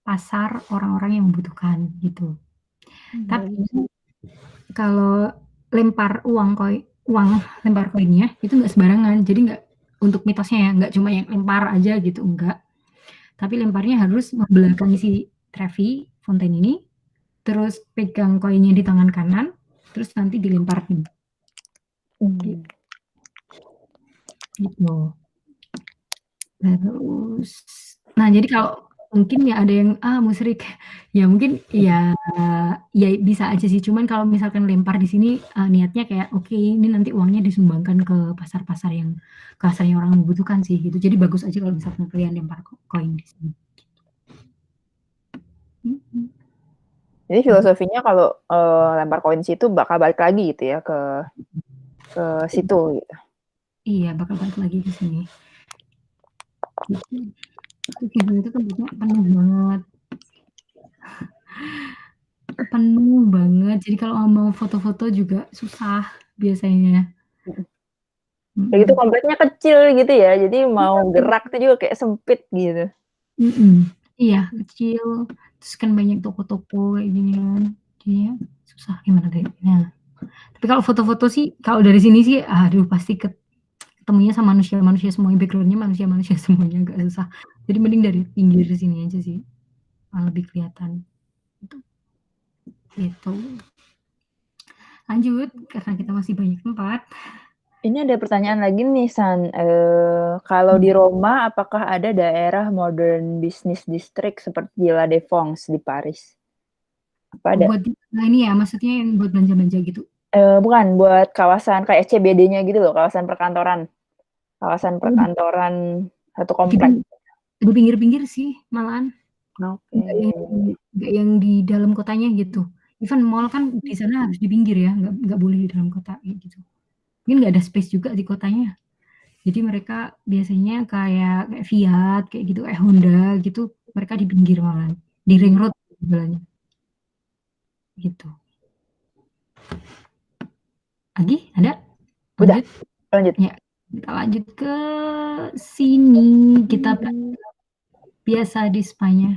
pasar orang-orang yang membutuhkan gitu. Tapi kalau lempar uang lempar koinnya itu nggak sembarangan. Jadi nggak untuk mitosnya ya, nggak cuma yang lempar aja gitu, enggak. Tapi lemparnya harus membelakangi si Trevi Fontaine ini, terus pegang koinnya di tangan kanan, terus nanti dilemparin. Gitu. Terus, nah jadi kalau mungkin ya ada yang musyrik, ya mungkin ya bisa aja sih. Cuman kalau misalkan lempar di sini niatnya kayak oke, ini nanti uangnya disumbangkan ke pasar-pasar yang kasarnya orang membutuhkan sih gitu. Jadi bagus aja kalau misalkan kalian lempar koin di sini. Jadi filosofinya kalau lempar koin situ bakal balik lagi gitu ya ke situ gitu. Iya, bakal balik lagi ke sini. Gitu. Itu tempatnya penuh banget. Penuh banget. Jadi kalau mau foto-foto juga susah biasanya. Kayak gitu kompleknya kecil gitu ya. Jadi mau gerak tuh juga kayak sempit gitu. Iya, kecil. Terus kan banyak toko-toko kayak gini kan. Jadinya susah gimana deh. Nah, tapi kalau foto-foto sih kalau dari sini sih aduh pasti ketemunya sama manusia-manusia semuanya, background-nya manusia-manusia semuanya, agak susah. Jadi mending dari pinggir sini aja sih. Lebih kelihatan. Gitu. Lanjut, karena kita masih banyak tempat. Ini ada pertanyaan lagi nih, San. Kalau di Roma, apakah ada daerah modern business district seperti La Défense di Paris? Apa ada? Buat ini ya, maksudnya yang buat belanja-belanja gitu? Bukan, buat kawasan kayak CBD-nya gitu loh, kawasan perkantoran. Kawasan perkantoran satu komplek. Di pinggir-pinggir sih malahan. Oke. Nggak yang di dalam kotanya gitu. Even mall kan di sana harus di pinggir ya, nggak boleh di dalam kota gitu. Mungkin nggak ada space juga di kotanya. Jadi mereka biasanya kayak Fiat kayak gitu, Honda gitu, mereka di pinggir malahan, di ring road sebenarnya. Gitu. Lagi ada? Udah, lanjut. Ya, kita lanjut ke sini. Kita biasa di Spanyol.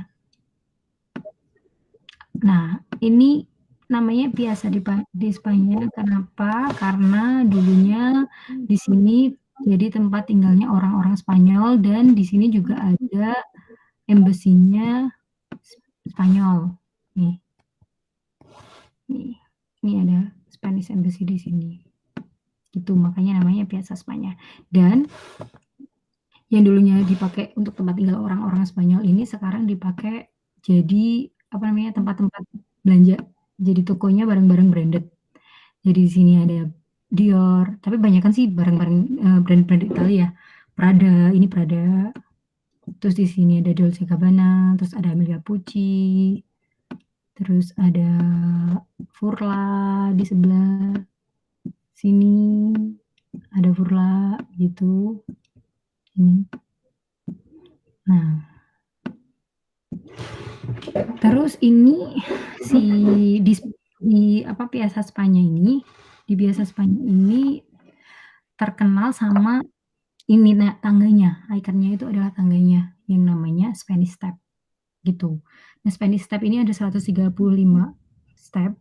Nah, ini namanya biasa di Spanyol. Kenapa? Karena dulunya di sini jadi tempat tinggalnya orang-orang Spanyol dan di sini juga ada embassy-nya Spanyol. Nih, ini ada Spanish Embassy di sini. Gitu, makanya namanya Piazza Spanya. Dan yang dulunya dipakai untuk tempat tinggal orang-orang Spanyol ini sekarang dipakai jadi apa namanya tempat-tempat belanja. Jadi tokonya barang-barang branded. Jadi di sini ada Dior, tapi banyak kan sih barang-barang brand-brand Italia. Prada, ini Prada. Terus di sini ada Dolce Gabbana, terus ada Emilia Pucci, terus ada Furla di sebelah sini, ada Furla gitu. Ini. Nah, terus ini si di apa Piazza Spanya ini, di Piazza Spanya ini terkenal sama ini tangganya, ikonnya itu adalah tangganya yang namanya Spanish Step gitu. Nah, Spanish Step ini ada 135 step,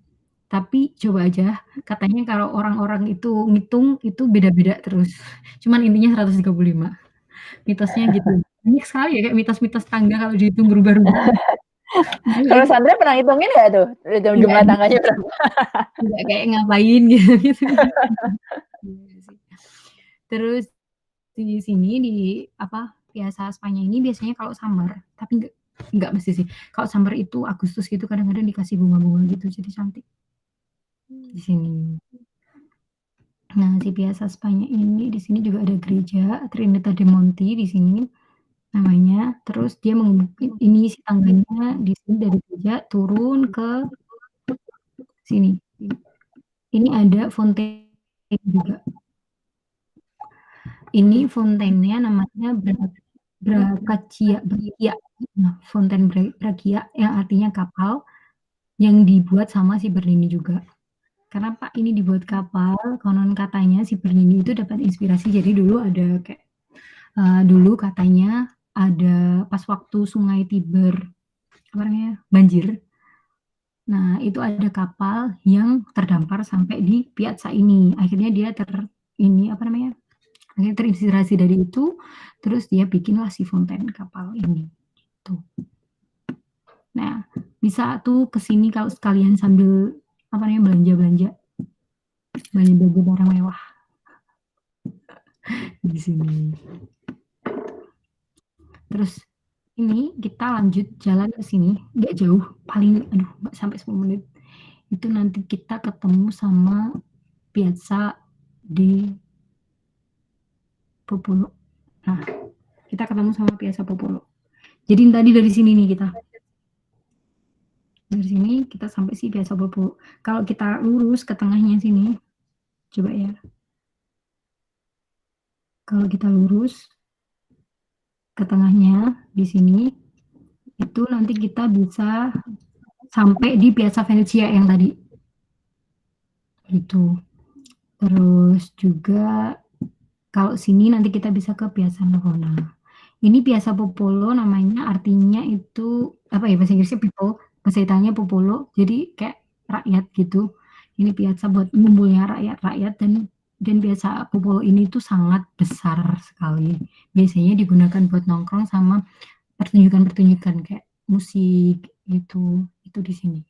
tapi coba aja katanya kalau orang-orang itu ngitung itu beda-beda terus. Cuman intinya 135. Mitosnya gitu. Banyak sekali ya kayak mitos-mitos tangga kalau dihitung berubah-ubah. Kalau Sandra pernah hitungin nggak tuh jumlah tangganya berapa? Nggak kayak ngapain gitu. Terus di sini di apa Piazza Spanya ini biasanya kalau summer, tapi nggak mesti sih. Kalau summer itu Agustus gitu kadang-kadang dikasih bunga-bunga gitu jadi cantik di sini. Nah, si Piazza Spanya ini di sini juga ada gereja Trinita de Monti di sini namanya. Terus dia ini si tangganya di sini dari gereja turun ke sini. Ini ada fontaine juga. Ini fontainenya namanya Bracacia. Nah, fontaine Bracia yang artinya kapal yang dibuat sama si Bernini juga. Kenapa ini dibuat kapal? Konon katanya si Bernini itu dapat inspirasi. Jadi dulu ada kayak dulu katanya ada pas waktu Sungai Tiber apa namanya banjir. Nah itu ada kapal yang terdampar sampai di Piazza ini. Akhirnya dia ini apa namanya? Akhirnya terinspirasi dari itu. Terus dia bikinlah si fontaine kapal ini. Tuh. Nah bisa tuh kesini kalau sekalian sambil apa namanya belanja barang mewah di sini. Terus ini kita lanjut jalan ke sini, nggak jauh, paling nggak sampai 10 menit. Itu nanti kita ketemu sama Piazza di Popolo. Nah, kita ketemu sama Piazza Popolo. Jadi tadi dari sini nih kita. Dari sini kita sampai si Piazza Popolo. Kalau kita lurus ke tengahnya sini, coba ya. Kalau kita lurus ke tengahnya di sini, itu nanti kita bisa sampai di Piazza Venezia yang tadi. Gitu. Terus juga kalau sini nanti kita bisa ke Piazza Navona. Ini Piazza Popolo namanya artinya itu apa ya bahasa Inggrisnya people, bahasa Italianya popolo, jadi kayak rakyat gitu. Ini piazza buat ngumpulnya rakyat-rakyat dan Piazza Popolo ini tuh sangat besar sekali. Biasanya digunakan buat nongkrong sama pertunjukan-pertunjukan kayak musik gitu. Itu di sini.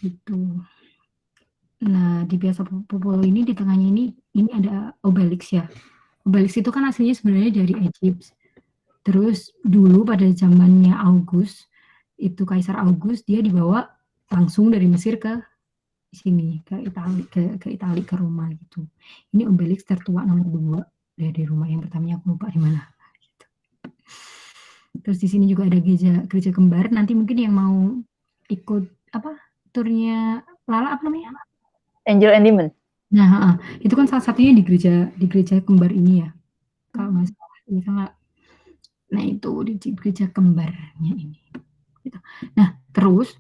Gitu. Nah, di Piazza Popolo ini di tengahnya ini ada Obelix ya. Obelix itu kan aslinya sebenarnya dari Egypt. Terus dulu pada zamannya August, itu Kaisar August, dia dibawa langsung dari Mesir ke sini, ke Itali, ke Roma gitu. Ini Obelix tertua nomor 2 dari rumah yang pertamanya aku lupa di mana. Gitu. Terus di sini juga ada gereja kembar. Nanti mungkin yang mau ikut apa turnya Lala apa namanya? Angel and Demon. Nah, itu kan salah satunya di gereja kembar ini ya. Kalau nggak salah, ya kan. Nah, itu di gereja kembarnya ini. Gitu. Nah, terus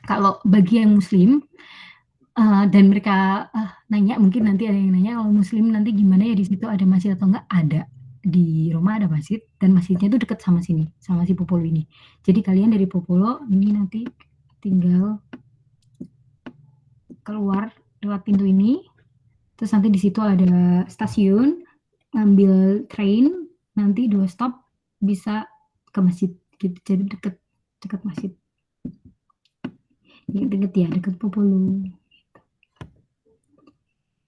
kalau bagi yang muslim dan mereka nanya, mungkin nanti ada yang nanya kalau muslim nanti gimana ya di situ ada masjid atau enggak? Ada. Di Roma ada masjid dan masjidnya itu dekat sama sini, sama si Popolo ini. Jadi kalian dari Popolo ini nanti tinggal keluar lewat pintu ini. Terus nanti di situ ada stasiun, ngambil train, nanti 2 stop bisa ke masjid gitu. Jadi dekat masjid. Deket ya, dekat Popolo.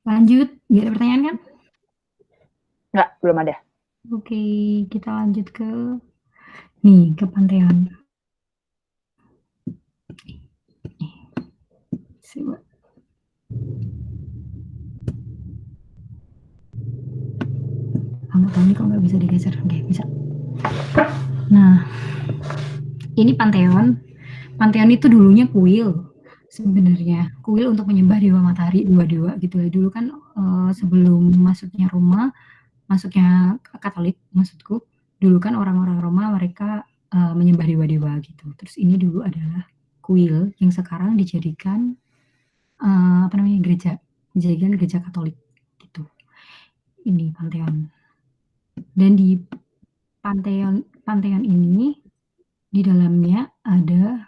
Lanjut, nggak ada pertanyaan kan? Nggak, belum ada. Oke, kita lanjut ke nih ke Pantheon. Coba. Nggak tahu nih kok nggak bisa digeser. Oke, bisa. Nah, ini Pantheon. Pantheon itu dulunya kuil sebenarnya. Kuil untuk menyembah dewa matahari, dewa-dewa gitu ya. Dulu kan sebelum masuknya Roma, masuknya Katolik maksudku, dulu kan orang-orang Roma mereka menyembah dewa-dewa gitu. Terus ini dulu adalah kuil yang sekarang dijadikan apa namanya gereja, dijadikan gereja Katolik gitu. Ini Pantheon. Dan di Pantheon ini di dalamnya ada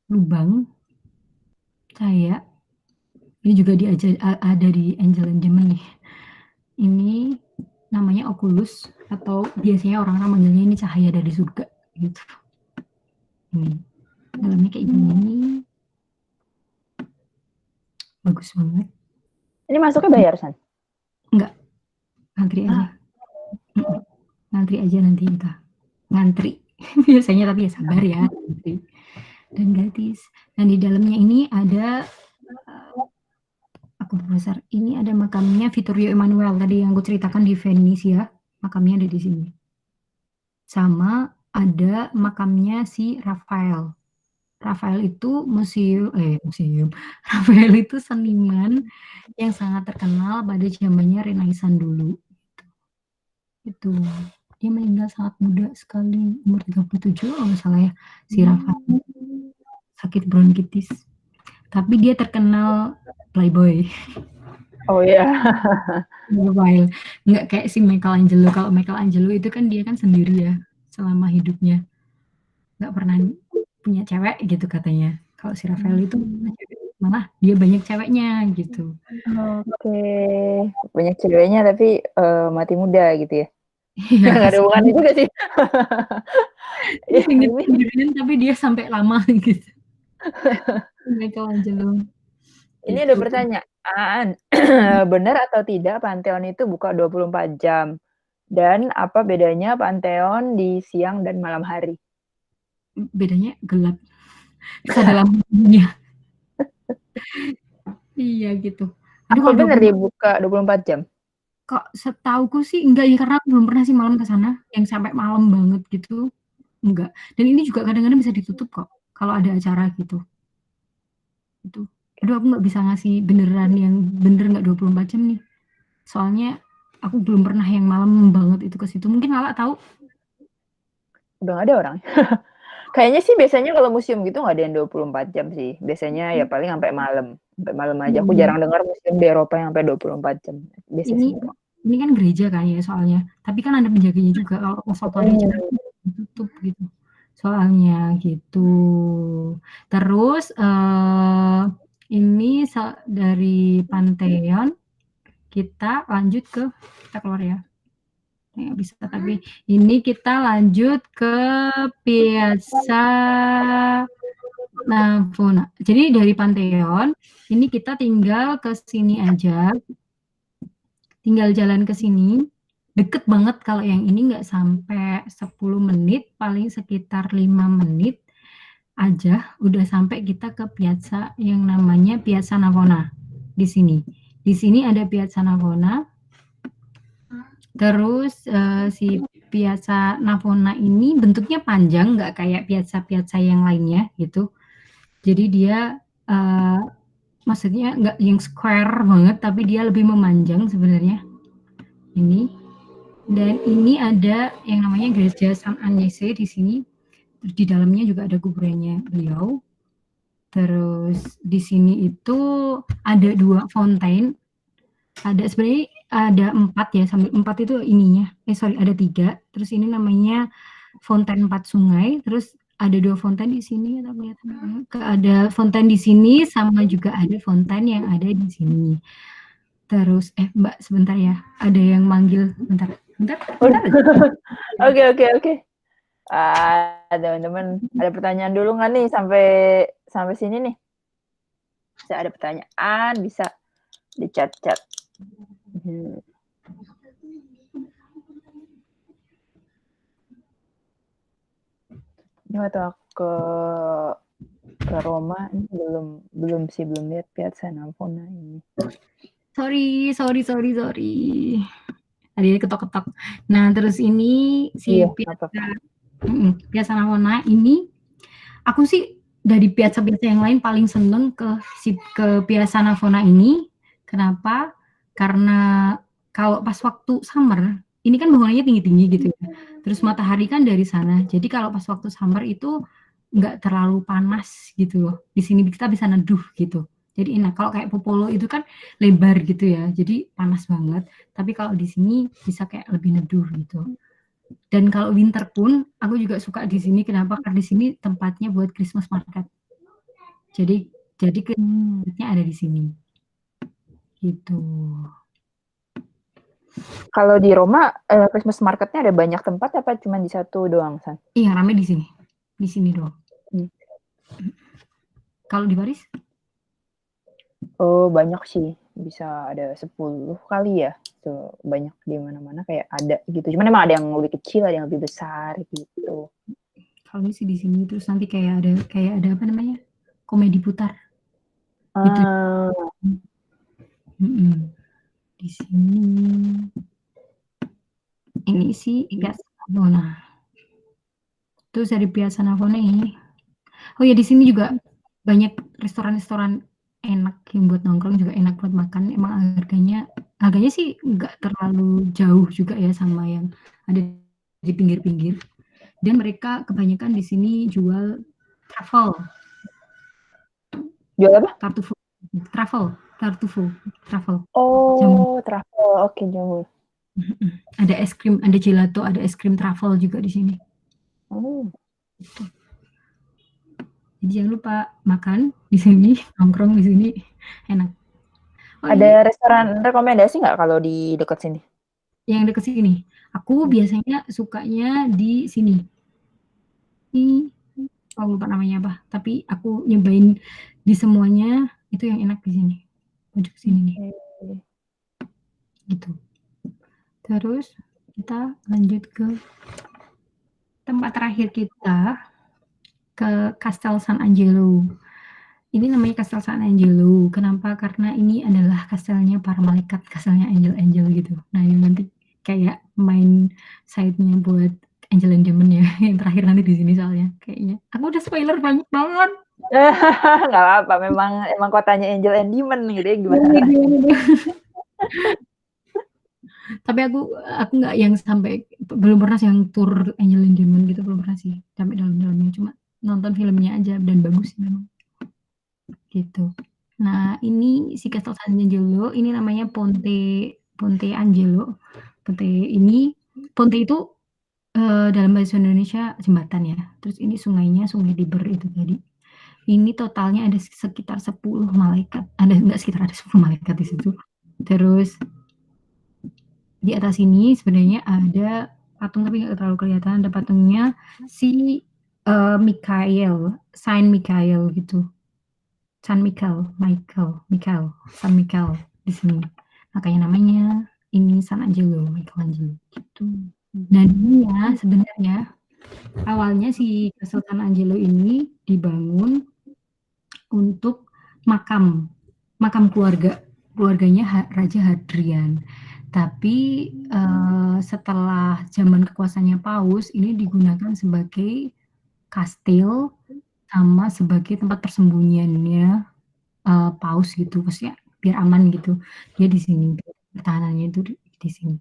lubang cahaya. Ini juga ada di Angel and Demon nih. Ini namanya Oculus atau biasanya orang-orang manggilnya ini cahaya dari surga gitu. Ini dalamnya kayak gini. Bagus banget. Ini masuknya bayar, San? Enggak, ngantri aja. Ngantri aja nanti kita. Ngantri. Biasanya tapi ya sabar ya. Ngantri. Dan gratis. Dan di dalamnya ini ada aku besar. Ini ada makamnya Vittorio Emanuele tadi yang aku ceritakan di Venesia. Makamnya ada di sini. Sama ada makamnya si Rafael. Rafael itu museum. Rafael itu seniman yang sangat terkenal pada zamannya Renaissance dulu. Itu. Dia meninggal sangat muda sekali, umur 37 kalau nggak salah ya, si Rafael. Sakit bronkitis. Tapi dia terkenal playboy. Oh iya. Rafael. Nggak kayak si Michelangelo. Kalau Michelangelo itu kan dia kan sendiri ya selama hidupnya. Nggak pernah punya cewek gitu katanya. Kalau si Rafael itu malah dia banyak ceweknya gitu. Oke. Banyak ceweknya tapi mati muda gitu ya. Iya, Nggak ada hubungannya juga sih. sendirian tapi dia sampai lama gitu. Michelangelo. Ini ada Gitu. pertanyaan. Benar atau tidak Pantheon itu buka 24 jam? Dan apa bedanya Pantheon di siang dan malam hari? Bedanya gelap. Terus ada lampunya. Iya gitu. Aduh Apa kalau benar dia buka 24 jam? kok setauku sih enggak ya karena aku belum pernah sih malam ke sana yang sampai malam banget gitu. Enggak. Dan ini juga kadang-kadang bisa ditutup kok kalau ada acara gitu. Itu. Aduh aku nggak bisa ngasih beneran yang bener nggak 24 jam nih. Soalnya aku belum pernah yang malam banget itu ke situ. Mungkin Lala tahu. Udah nggak ada orang. Kayaknya sih biasanya kalau museum gitu nggak ada yang 24 jam sih. Biasanya ya paling sampai malam. Sampai malam aja. Aku jarang dengar museum di Eropa yang sampai 24 jam. Biasa Ini semua. ini kan gereja kan ya soalnya. Tapi kan ada penjaganya juga kalau pas waktu ada acara ditutup gitu. Soalnya gitu. Terus ini dari Pantheon kita lanjut ke kita keluar ya. Nggak bisa tapi ini kita lanjut ke Piazza Navona. Jadi dari Pantheon ini kita tinggal ke sini aja. Tinggal jalan ke sini. Deket banget kalau yang ini nggak sampai 10 menit, paling sekitar 5 menit aja udah sampai kita ke piazza yang namanya Piazza Navona di sini. Di sini ada Piazza Navona. Terus si Piazza Navona ini bentuknya panjang, nggak kayak piazza-piazza yang lainnya gitu. Jadi dia maksudnya nggak yang square banget, tapi dia lebih memanjang sebenarnya. Ini dan ini ada yang namanya gereja San Agnese di sini. Terus di dalamnya juga ada kuburannya beliau. Terus di sini itu ada 2 fontaine. Ada sebenarnya ada 4 ya, sambil 4 itu ininya. Ada 3. Terus ini namanya fontaine 4 sungai. Terus ada 2 fontaine di sini ada fontaine di sini sama juga ada fontaine yang ada di sini. Terus Mbak sebentar ya, ada yang manggil bentar. Oke. Teman-teman, ada pertanyaan dulu nggak nih sampai sini nih? Bisa ada pertanyaan, bisa di chat-chat. Hmm. Ini waktu aku ke Roma ini belum lihat Piazza Navona ini. Sorry. Tadi ketok-ketok. Nah, terus ini si Piazza Navona ini, aku sih dari piazza-piazza yang lain paling seneng ke Piazza Navona ini. Kenapa? Karena kalau pas waktu summer, ini kan bangunannya tinggi-tinggi gitu ya. Terus matahari kan dari sana. Jadi kalau pas waktu summer itu nggak terlalu panas gitu loh. Di sini kita bisa neduh gitu. Jadi enak. Kalau kayak Popolo itu kan lebar gitu ya. Jadi panas banget. Tapi kalau di sini bisa kayak lebih neduh gitu. Dan kalau winter pun aku juga suka di sini. Kenapa? Karena di sini tempatnya buat Christmas market. Jadi Christmasnya ada di sini. Gitu. Kalau di Roma Christmas marketnya ada banyak tempat apa cuma di satu doang, San? Iya, rame di sini. Di sini doang. Kalau di Paris? Oh, banyak sih. Bisa ada 10 kali ya. Tuh, banyak di mana-mana kayak ada gitu. Cuman emang ada yang lebih kecil, ada yang lebih besar gitu. Kalau ini sih di sini terus nanti kayak ada apa namanya? Komedi putar. Gitu. Di sini. Ini sih Piazza Navona. Terus dari Piazza Navona ini. Oh ya, di sini juga banyak restoran-restoran enak yang buat nongkrong, juga enak buat makan. Emang harganya sih nggak terlalu jauh juga ya sama yang ada di pinggir-pinggir. Dan mereka kebanyakan di sini jual travel. Jual apa? Travel. Oh, Jamu. travel. Oke, jamu. Ada es krim, ada gelato, ada es krim travel juga di sini. Jadi jangan lupa makan di sini, nongkrong di sini, enak. Oh, ada restoran rekomendasi nggak kalau di dekat sini? Yang dekat sini. Aku biasanya sukanya di sini. Aku lupa namanya apa, tapi aku nyobain di semuanya itu yang enak di sini. Pojok sini nih. Gitu. Terus kita lanjut ke tempat terakhir kita, ke Castel San Angelo. Ini namanya Castel San Angelo. Kenapa? Karena ini adalah kastelnya para malaikat, kastelnya angel-angel gitu. Nah, ini nanti kayak main side-nya buat Angel and Demon ya, yang terakhir nanti di sini soalnya kayaknya. Aku udah spoiler banyak banget. Nggak apa-apa, emang kotanya Angel and Demon gitu ya, gimana? Tapi aku nggak yang sampai, belum pernah sih yang tour Angel and Demon gitu, belum pernah sih sampai dalam-dalamnya, cuma nonton filmnya aja dan bagus sih memang. Gitu. Nah, ini si Castel San Angelo, ini namanya Ponte Angelo. Ponte itu dalam bahasa Indonesia jembatan ya. Terus ini sungainya Sungai Tiber itu tadi. Ini totalnya ada sekitar 10 malaikat. Ada 10 malaikat di situ. Terus di atas ini sebenarnya ada patung, tapi nggak terlalu kelihatan. Ada patungnya si Saint Michael gitu. San Michael di sini. Makanya namanya ini San Angelo, Michelangelo gitu. Dan ini ya sebenarnya awalnya si Castel San Angelo ini dibangun untuk makam keluarganya Raja Hadrian. Tapi setelah zaman kekuasaannya Paus, ini digunakan sebagai kastil sama sebagai tempat persembunyiannya Paus gitu, maksudnya biar aman gitu. Dia di sini, pertahanannya itu di sini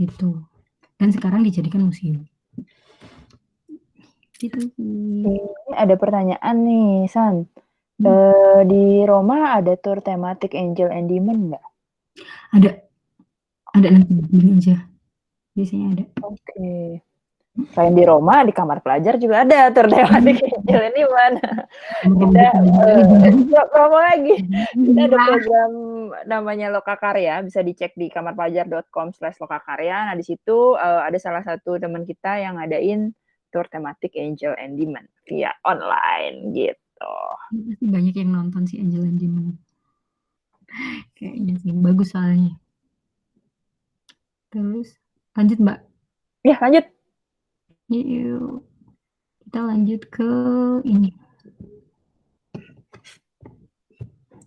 gitu. Dan sekarang dijadikan museum. Gitu sih. Ini ada pertanyaan nih, San. Di Roma ada tour tematik Angel and Demon nggak? Ada nanti beli aja. Biasanya ada. Oke. Selain di Roma, di kamar pelajar juga ada tour tematik Angel and Demon. Kita promo lagi. Kita ada program namanya Lokakarya, bisa dicek di kamarpelajar.com/lokakarya. Nah, di situ ada salah satu teman kita yang ngadain tour tematik Angel and Demon via online gitu. Pasti banyak yang nonton si Angel and Demon. Kayaknya sih bagus soalnya. Terus lanjut Mbak. Ya, lanjut. Yuk, kita lanjut ke ini.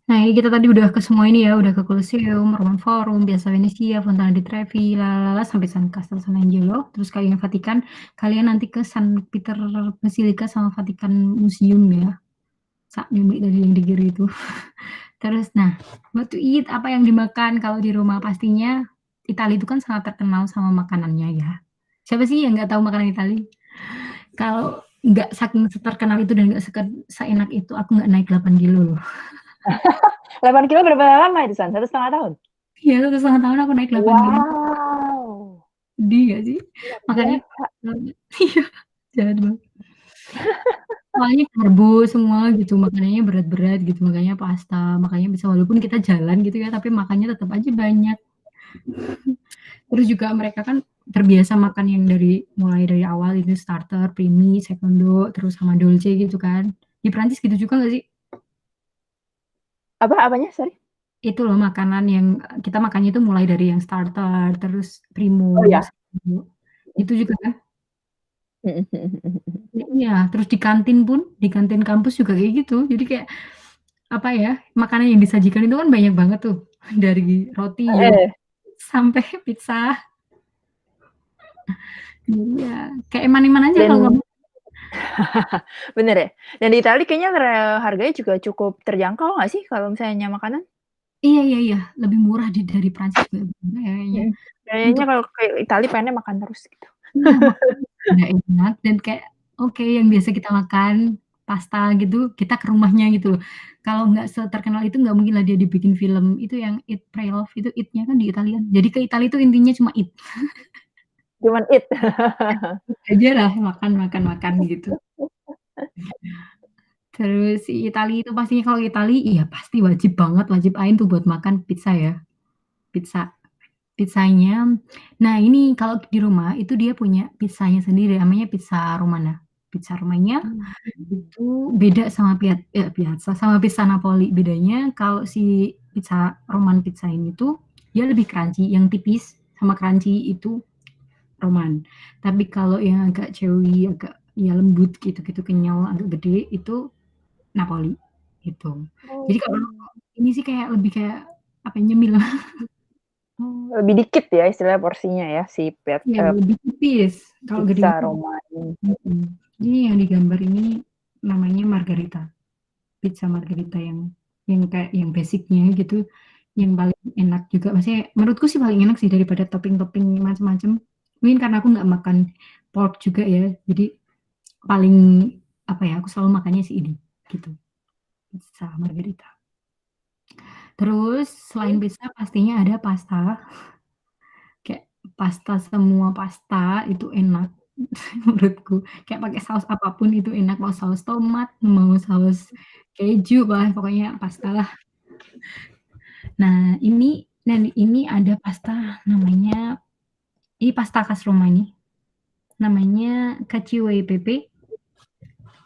Nah, ini kita tadi udah ke semua ini ya, udah ke Colosseum, Roman Forum, Piazza Venezia, Fontana di Trevi, lalala, sampai San Castel San Angelo. Terus kalian Vatikan, kalian nanti ke San Peter Basilica sama Vatikan Museum ya. Sak nyumi dari yang di kiri itu. Terus, nah, what to eat, apa yang dimakan kalau di rumah? Pastinya Italia itu kan sangat terkenal sama makanannya ya. Siapa sih yang nggak tahu makanan Italia? Kalau nggak saking terkenal itu dan nggak seenak itu, aku nggak naik 8 kilo loh. 8 kilo berapa lama itu, San? 1,5 tahun? Iya, 1,5 tahun aku naik 8 kilo. Wow. Sedih nggak sih? Luar Makanya biasa. iya, jahat banget. Soalnya karbo semua gitu, makanannya berat-berat gitu, makanya pasta, makanya bisa walaupun kita jalan gitu ya, tapi makannya tetap aja banyak. Terus juga mereka kan terbiasa makan yang mulai dari awal itu starter, primi, secondo, terus sama dolce gitu kan. Di Prancis gitu juga nggak sih? Apanya, sorry? Itu loh makanan yang kita makannya itu mulai dari yang starter, terus primo, Oh ya. secondo. Itu juga kan? Mhm, mhm, mhm, mhm. Iya, terus di kantin pun, di kantin kampus juga kayak gitu. Jadi kayak apa ya, makanan yang disajikan itu kan banyak banget tuh, dari roti, yogurt, Heeh. sampai pizza. Iya, kayak eman-eman aja kalau Dan kamu. bener ya? Dan di Itali kayaknya harganya juga cukup terjangkau nggak sih kalau misalnya makanan? Iya iya iya, lebih murah dari Prancis juga kayaknya. Mhm. Kayaknya Untuk kalau ke Itali pengennya makan terus gitu. iya, makan nggak enak dan kayak oke yang biasa kita makan, pasta gitu, kita ke rumahnya gitu loh. Kalau nggak seterkenal itu nggak mungkin lah dia dibikin film, itu yang Eat, Pray, Love itu Eat-nya kan di Italia. Jadi ke Italia itu intinya cuma eat. Cuman eat. Eat aja lah, makan makan makan gitu. Terus Italia itu pastinya kalau Italia, iya pasti wajib banget, wajib ain tuh buat makan pizza ya, pizza. Pizzanya nah ini kalau di rumah itu dia punya pizzanya sendiri namanya pizza Romana. Pizza Romanya Mmm, mhm. itu beda sama Piazza, sama pizza Napoli. Bedanya kalau si pizza Roman pizza ini tuh dia lebih crunchy, yang tipis sama crunchy itu Roman. Tapi kalau yang agak chewy, agak ya lembut gitu-gitu, kenyal, agak gede itu Napoli, gitu. Jadi kalau Oh. ini sih kayak lebih kayak apa, nyemil. Oh, lebih dikit ya istilahnya porsinya ya si Iya, lebih tipis. Kalau pizza gede-gede Roma ini. mhm. Ini yang di gambar ini namanya margherita, pizza margherita yang kayak yang basic-nya gitu, yang paling enak juga. Maksudnya menurutku sih paling enak sih daripada topping-topping macem-macem. Mungkin karena aku nggak makan pork juga ya, jadi paling apa ya, aku selalu makannya sih ini, gitu, pizza margherita. Terus selain pizza pastinya ada pasta. Kayak pasta, semua pasta itu enak menurutku. Kayak pakai saus apapun itu enak, mau saus tomat, mau saus keju, wah pokoknya pasta lah. Nah ini ada pasta namanya ini pasta khas Roma nih, namanya cacio e pepe.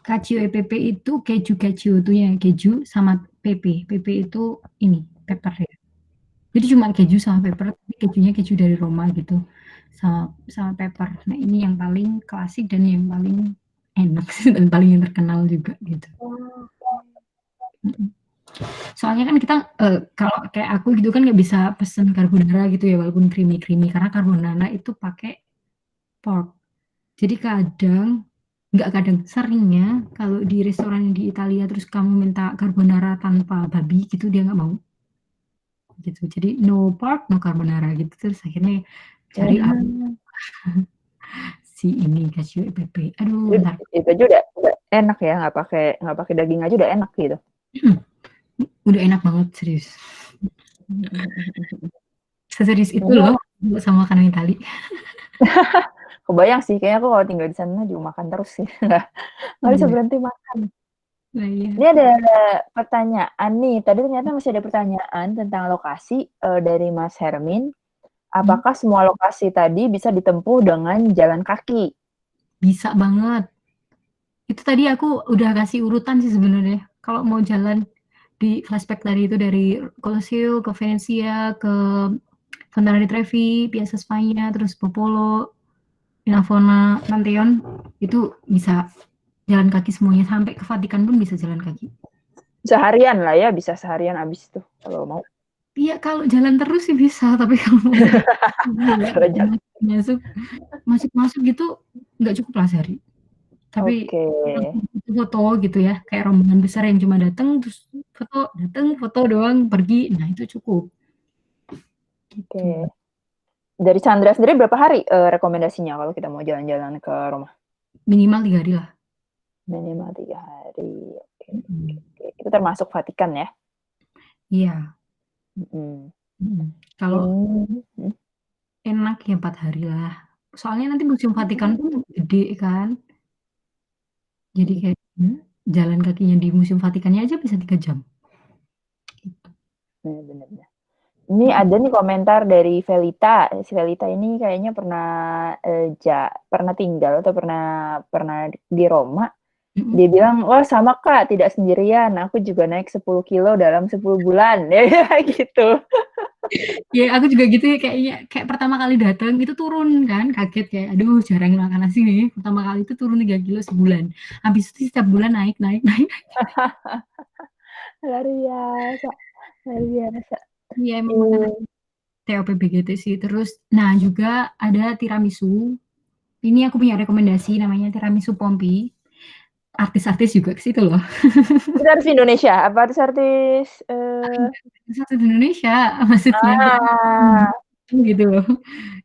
Cacio e pepe itu keju cacio itu ya keju sama pepe. Pepe itu ini pepper ya. Jadi cuma keju sama pepper, tapi kejunya keju dari Roma gitu. Sama pepper. Nah, ini yang paling klasik dan yang paling enak sih dan paling yang terkenal juga gitu. Oke. Mhm. Soalnya kan kita kalau kayak aku gitu kan nggak bisa pesen carbonara gitu ya walaupun creamy-creamy karena carbonara itu pakai pork. Jadi seringnya kalau di restoran di Italia terus kamu minta carbonara tanpa babi gitu dia nggak mau. Gitu. Jadi no pork, no carbonara gitu. Terus akhirnya cari Mmm. si ini cacio e pepe. Aduh It bentar. itu aja udah enak ya, nggak pakai daging aja udah enak gitu. Mhm. Udah enak banget serius. Mhm, mhm, mhm, mhm. Seserius itu Kayaknya loh sama makanan Itali. kebayang sih kayaknya aku kalau tinggal di sana juga makan terus sih, nggak bisa Iya. berhenti makan. Nah Ini iya. ada pertanyaan nih, tadi ternyata masih ada pertanyaan tentang lokasi, dari Mas Hermin. Mhm. Apakah semua lokasi tadi bisa ditempuh dengan jalan kaki? Bisa banget. Itu tadi aku udah kasih urutan sih sebenarnya. Kalau mau jalan di flashback tadi itu dari Colosseum ke Venezia ke Fontana di Trevi, Piazza Spagna, terus Popolo, Navona, Pantheon, itu bisa jalan kaki semuanya, sampai ke Vatikan pun bisa jalan kaki. Seharian lah ya, bisa seharian habis tuh kalau mau. Iya, kalau jalan terus sih bisa, tapi kalau mau masuk gitu nggak cukup lah sehari. Tapi foto gitu ya, kayak rombongan besar yang cuma datang terus foto doang pergi, nah itu cukup. Oke. Dari Chandra sendiri berapa hari rekomendasinya kalau kita mau jalan-jalan ke Roma? Minimal 3 hari lah. Minimal 3 hari. Oke. Itu termasuk Vatikan ya? Iya. Kalau enak ya 4 hari lah. Soalnya nanti Museum Vatikan pun gede kan. Jadi kayak jalan kakinya di Museum Vatikannya aja bisa 3 jam. Gitu. Benar. Ini ada nih komentar dari Velita. Si Velita ini kayaknya pernah tinggal atau pernah di Roma. Dia bilang, wah sama Kak, tidak sendirian. Aku juga naik 10 kilo dalam 10 bulan. Ya gitu. Ya aku juga gitu ya, kayaknya kayak pertama kali datang itu turun kan, kaget kayak aduh jarang makan nasi nih. Pertama kali itu turun 3 kilo sebulan. Habis itu setiap bulan naik. Luar biasa. Iya emang makanan TOP-BGT sih. Terus nah juga ada tiramisu. Ini aku punya rekomendasi namanya tiramisu Pompi. Artis-artis juga ke situ loh. Artis Indonesia? Apa artis Artis Indonesia maksudnya. Gitu loh.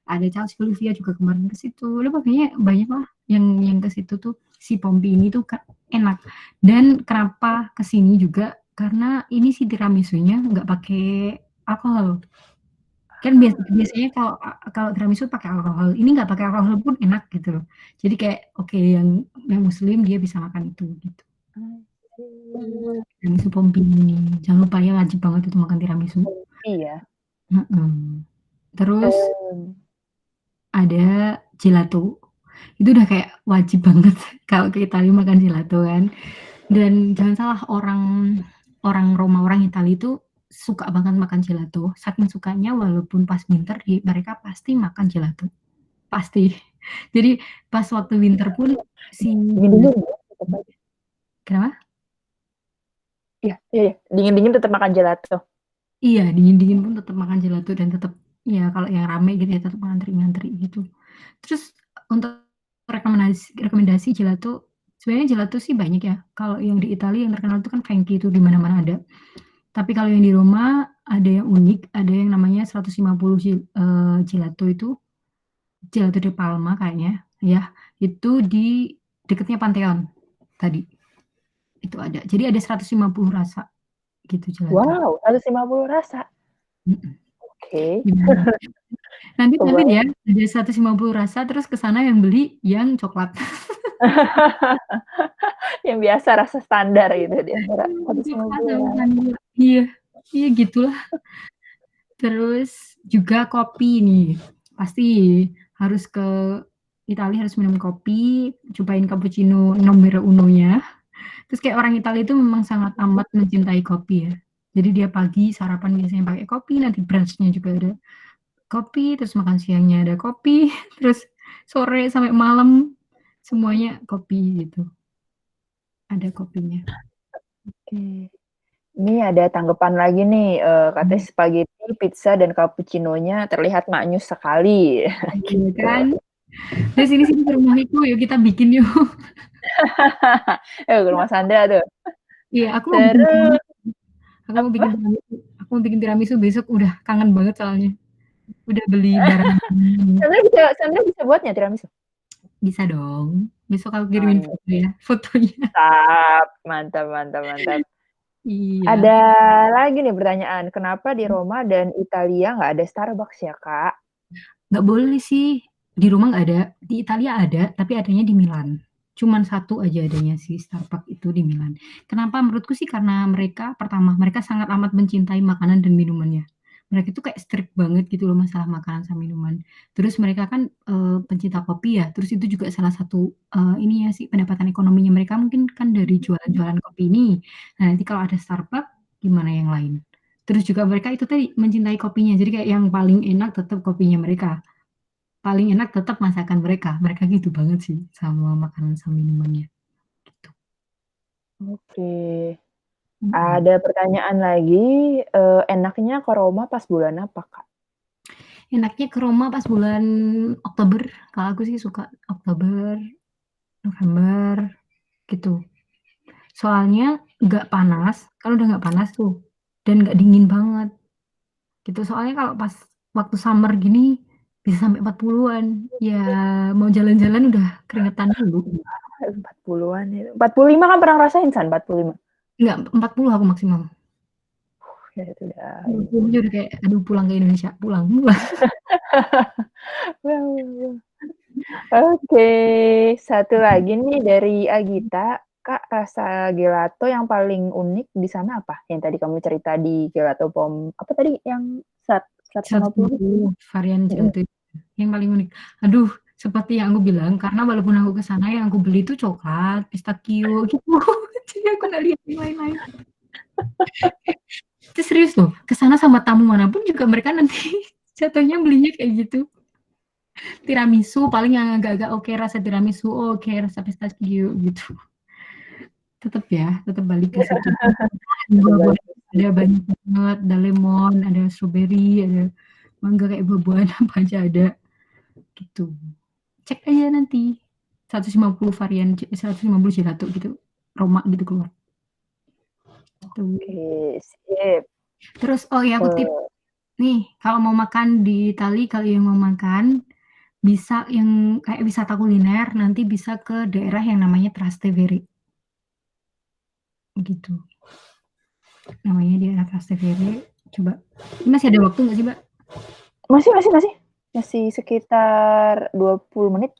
Ada Chelsea Olivia juga kemarin ke situ. Udah makanya banyak lah yang ke situ tuh si Pompi ini tuh enak. Dan kenapa ke sini juga karena ini si tiramisunya nggak pakai alkohol. Kan biasanya kalau tiramisu pakai alkohol, ini nggak pakai alkohol pun enak gitu loh. Jadi kayak oke, yang muslim dia bisa makan itu gitu. Tiramisu Pompi ini jangan lupa ya, wajib banget itu makan tiramisu. Iya. Terus ada gelato. Itu udah kayak wajib banget kalau ke Italia makan gelato kan. Dan jangan salah, orang Roma, orang Italia itu suka banget makan gelato. Saking sukanya walaupun pas winter mereka pasti makan gelato. Pasti. Jadi pas waktu winter pun Kenapa? Iya. Dingin-dingin tetap makan gelato. Iya, dingin-dingin pun tetap makan gelato dan tetap ya kalau yang rame gitu ya tetap ngantri-ngantri gitu. Terus untuk rekomendasi gelato, sebenarnya gelato sih banyak ya. Kalau yang di Italia yang terkenal itu kan Frankie, itu di mana-mana ada. Tapi kalau yang di Roma ada yang unik, ada yang namanya 150 gelato itu. Gelato di Palma kayaknya, ya. Itu di dekatnya Pantheon tadi. Itu ada. Jadi ada 150 rasa gitu gelato. Wow, 150 rasa. Oke. Nanti lihat ya, ada 150 rasa terus ke sana yang beli yang coklat. Yang biasa rasa standar gitu di antara 150. Iya gitulah. Terus juga kopi nih. Pasti harus ke Italia, harus minum kopi, cobain cappuccino nomor unonya. Terus kayak orang Italia itu memang sangat amat mencintai kopi ya. Jadi dia pagi sarapan biasanya pakai kopi, nanti brunch-nya juga ada kopi, terus makan siangnya ada kopi, terus sore sampai malam semuanya kopi gitu. Ada kopinya. Oke. Ini ada tanggapan lagi nih, katanya spaghetti, pizza, dan cappuccino-nya terlihat maknyus sekali. Iya kan? Dari sini ke rumahku, yuk kita bikin yuk. Ke rumah Sandra tuh. Iya, aku Terus mau bikin tiramisu besok, udah kangen banget soalnya. Udah beli barang. Sandra bisa buatnya tiramisu? Bisa dong. Besok aku kirimin fotonya. Mantap. Iya. Ada lagi nih pertanyaan, kenapa di Roma dan Italia nggak ada Starbucks ya, Kak? Nggak boleh sih. Di Roma nggak ada. Di Italia ada, tapi adanya di Milan. Cuman 1 aja adanya sih Starbucks itu di Milan. Kenapa? Menurutku sih karena mereka sangat amat mencintai makanan dan minumannya. Mereka itu kayak strict banget gitu loh masalah makanan sama minuman. Terus mereka kan pencinta kopi ya. Terus itu juga salah satu ini ya sih pendapatan ekonominya mereka mungkin kan dari jualan-jualan kopi ini. Nah, nanti kalau ada Starbucks gimana yang lain. Terus juga mereka itu tadi mencintai kopinya, jadi kayak yang paling enak tetap kopinya mereka. Paling enak tetap masakan mereka. Mereka gitu banget sih sama makanan sama minumannya. Gitu. Oke. Mm-mm. Ada pertanyaan lagi, enaknya ke Roma pas bulan apa, Kak? Enaknya ke Roma pas bulan Oktober. Kalau aku sih suka Oktober, November, gitu. Soalnya nggak panas, kalau udah nggak panas tuh, dan nggak dingin banget, gitu. Soalnya kalau pas waktu summer gini bisa sampai 40-an. Ya mau jalan-jalan udah keringetan dulu. 40-an itu. 45 kan pernah ngerasain, San? 45? Enggak, 40 aku maksimum. Ya itu udah ini. 40 aja udah kayak, aduh pulang ke Indonesia, pulang, pulang. Oke, satu lagi nih dari Agita. Kak, rasa gelato yang paling unik di sana apa? Yang tadi kamu cerita di Gelato Pom, apa tadi yang 150? 150 varian Mm-mm. gelato yang paling unik. Aduh, seperti yang aku bilang, karena walaupun aku ke sana yang aku beli itu coklat, pistachio gitu. Jadi aku nggak lihat yang lain-lain. Itu serius loh, ke sana sama tamu manapun juga mereka nanti jatuhnya belinya kayak gitu. Tiramisu paling yang agak-agak oke rasa tiramisu, oke rasa pistachio gitu. Tetap ya, tetap balik ke situ. Tetap Buah-buah balik ke ada situ. banyak banget, ada lemon, ada strawberry, ada mangga, kayak buah-buahan apa aja ada gitu. Cek aja nanti 150 varian, 150 gelato gitu, Roma gitu keluar. Gitu. Oke, sip. Terus oh ya aku tip Eh, nih, kalau mau makan di Itali, kalau yang mau makan bisa yang kayak wisata kuliner, nanti bisa ke daerah yang namanya Trastevere gitu. Namanya daerah Trastevere. Coba. Ini masih ada waktu nggak sih, Mbak? masih, masih, masih. Masih sekitar 20 menit.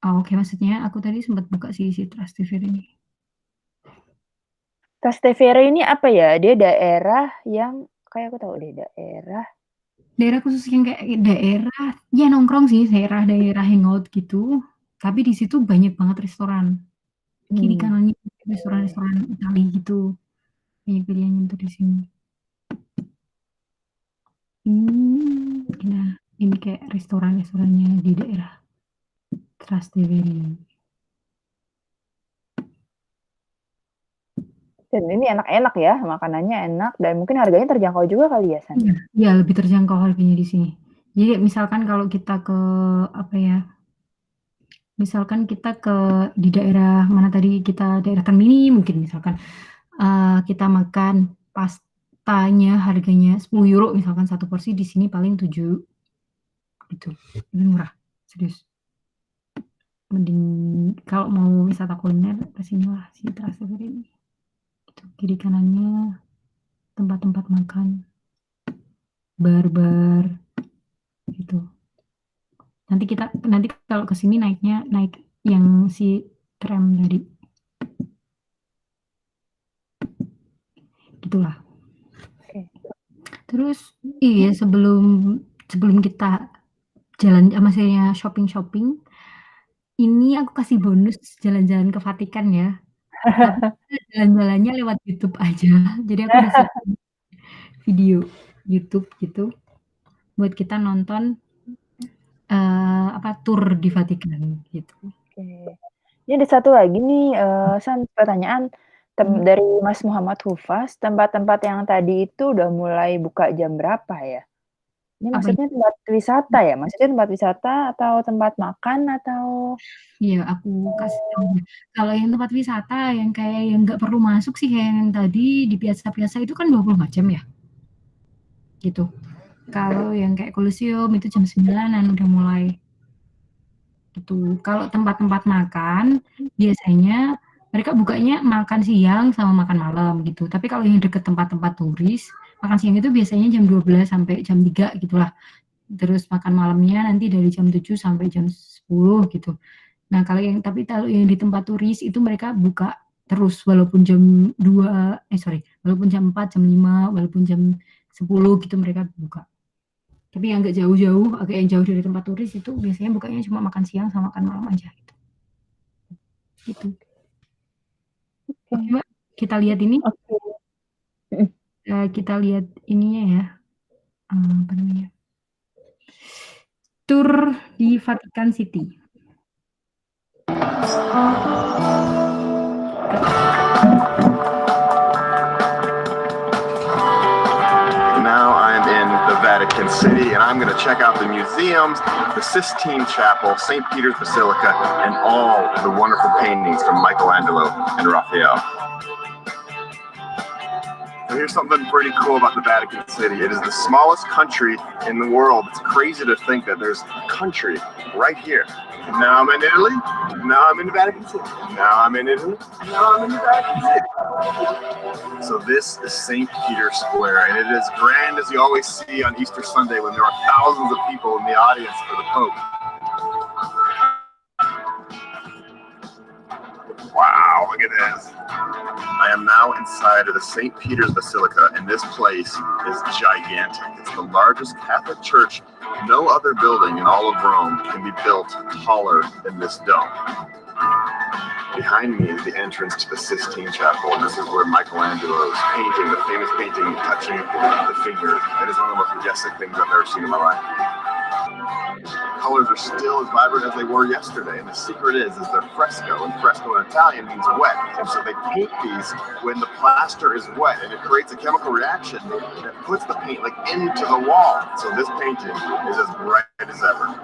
Oh, oke, maksudnya aku tadi sempat buka sih si Trastevere ini. Trastevere ini apa ya? Dia daerah yang kayak aku tahu deh daerah. Daerah khusus yang kayak daerah ya nongkrong sih, daerah-daerah hangout gitu. Tapi di situ banyak banget restoran. Kiri Hmm. kanannya Oke. restoran-restoran Itali gitu. Banyak pilihannya untuk di sini. Nah, ini kayak restoran-restorannya di daerah Trastevere. Dan ini enak-enak ya, makanannya enak dan mungkin harganya terjangkau juga kali ya, San? Iya, iya lebih terjangkau harganya di sini. Jadi misalkan kalau kita ke apa ya? Misalkan kita ke di daerah mana tadi kita daerah Termini mungkin misalkan kita makan pastanya harganya 10 euro misalkan satu porsi di sini paling 7 gitu. Lebih murah, serius. Mending kalau mau wisata kuliner ke sinilah si Trastevere ini. Gitu. Kiri kanannya tempat-tempat makan, bar-bar gitu. Nanti kalau ke sini naiknya naik yang si tram tadi. Gitulah. Oke. Terus iya sebelum sebelum kita jalan maksudnya shopping-shopping, ini aku kasih bonus jalan-jalan ke Vatikan ya. Tapi jalan-jalannya lewat YouTube aja. Jadi aku udah siapin video YouTube gitu buat kita nonton tour di Vatikan gitu. Oke. Ini ada satu lagi nih, San, pertanyaan Hmm. dari Mas Muhammad Hufaz, tempat-tempat yang tadi itu udah mulai buka jam berapa ya? Ini Apa maksudnya tempat wisata ya? Maksudnya tempat wisata atau tempat makan atau ya aku kasih tahu deh. Kalau yang tempat wisata yang kayak yang nggak perlu masuk sih kayak yang tadi di Piazza-Piazza itu kan 24 jam ya gitu. Kalau yang kayak Colosseum itu jam 9-an udah mulai gitu. Kalau tempat-tempat makan biasanya mereka bukanya makan siang sama makan malam gitu. Tapi kalau yang deket tempat-tempat turis, makan siang itu biasanya jam 12 sampai jam 3 gitulah. Terus makan malamnya nanti dari jam 7 sampai jam 10 gitu. Nah, kalau yang di tempat turis itu mereka buka terus walaupun jam 2, walaupun jam 4, jam 5, walaupun jam 10 gitu mereka buka. Tapi yang agak jauh-jauh, agak yang jauh dari tempat turis itu biasanya bukanya cuma makan siang sama makan malam aja gitu. Gitu. Oke, oke. Mbak, kita lihat ini. Oke. Mhm. kita lihat ininya ya, apa namanya, tur di Vatikan City. Now I'm in the Vatican City, and I'm going to check out the museums, the Sistine Chapel, St. Peter's Basilica, and all the wonderful paintings from Michelangelo and Raphael. So here's something pretty cool about the Vatican City. It is the smallest country in the world. It's crazy to think that there's a country right here. Now I'm in Italy. Now I'm in the Vatican City. Now I'm in Italy. Now I'm in the Vatican City. So this is St. Peter's Square, and it is grand as you always see on Easter Sunday when there are thousands of people in the audience for the Pope. Wow, look at this. I am now inside of the St. Peter's Basilica, and this place is gigantic. It's the largest Catholic church. No other building in all of Rome can be built taller than this dome. Behind me is the entrance to the Sistine Chapel, and this is where Michelangelo is painting, the famous painting touching the figure. It is one of the most majestic things I've ever seen in my life. Colors are still as vibrant as they were yesterday, and the secret is they're fresco, and fresco in Italian means wet, and so they paint these when the plaster is wet, and it creates a chemical reaction that puts the paint like into the wall. So this painting is as bright as ever.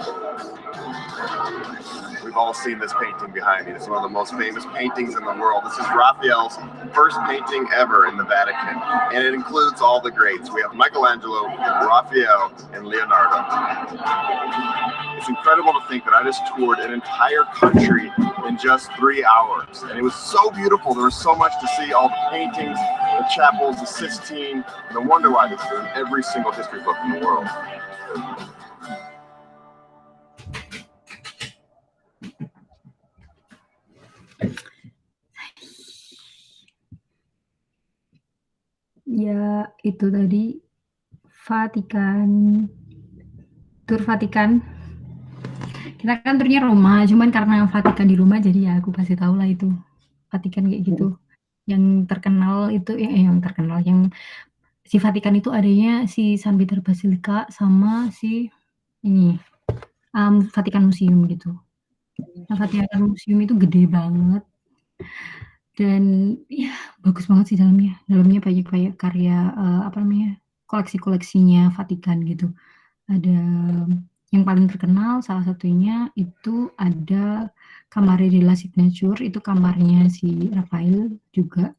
We've all seen this painting behind me. It's one of the most famous paintings in the world. This is Raphael's first painting ever in the Vatican, and it includes all the greats. We have Michelangelo, Raphael, and Leonardo. It's incredible to think that I just toured an entire country in just 3 hours, and it was so beautiful. There was so much to see, all the paintings, the chapels, the Sistine. No wonder why this is in every single history book in the world. Ya, itu tadi Vatikan, tur Vatikan. Kita kan turnya Roma, cuman karena Vatikan di Roma jadi ya aku kasih tahu lah itu Vatikan kayak gitu. Yang terkenal itu yang terkenal yang si Vatikan itu adanya si San Peter Basilica sama si ini Vatikan Museum gitu. Nah, Vatikan Museum itu gede banget dan ya bagus banget sih dalamnya. Dalamnya banyak karya apa namanya, koleksi-koleksinya Vatikan gitu. Ada yang paling terkenal salah satunya itu ada Camera della Signature, itu kamarnya si Raphael juga.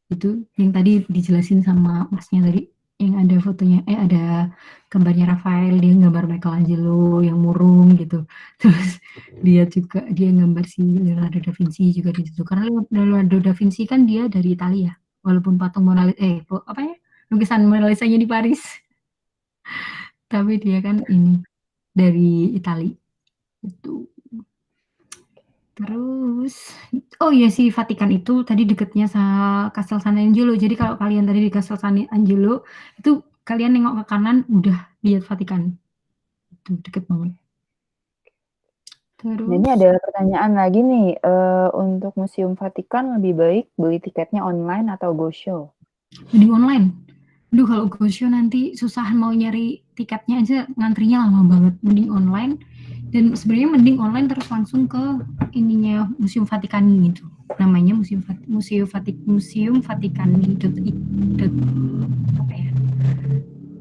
Itu yang tadi dijelasin sama Masnya tadi, yang ada fotonya ada gambarnya Raphael, dia gambar Michelangelo yang murung gitu. Terus dia gambar si Leonardo da Vinci juga di situ. Karena Leonardo da Vinci kan dia dari Italia, walaupun patung Mona Lisa lukisan Mona Lisa-nya di Paris. Tapi dia kan ini dari Italia. Itu. Terus, oh iya si Vatikan itu tadi deketnya Castel San Angelo. Jadi kalau kalian tadi di Castel San Angelo, itu kalian nengok ke kanan udah lihat Vatikan. Itu deket banget. Terus, ini ada pertanyaan lagi nih, untuk Museum Vatikan lebih baik beli tiketnya online atau go show? Mending online. Aduh kalau go show nanti susah mau nyari tiketnya aja, ngantrinya lama banget. Mending online. Dan sebenarnya mending online terus langsung ke ininya Museum Vatikan gitu. Namanya Museum Vatikan apa ya?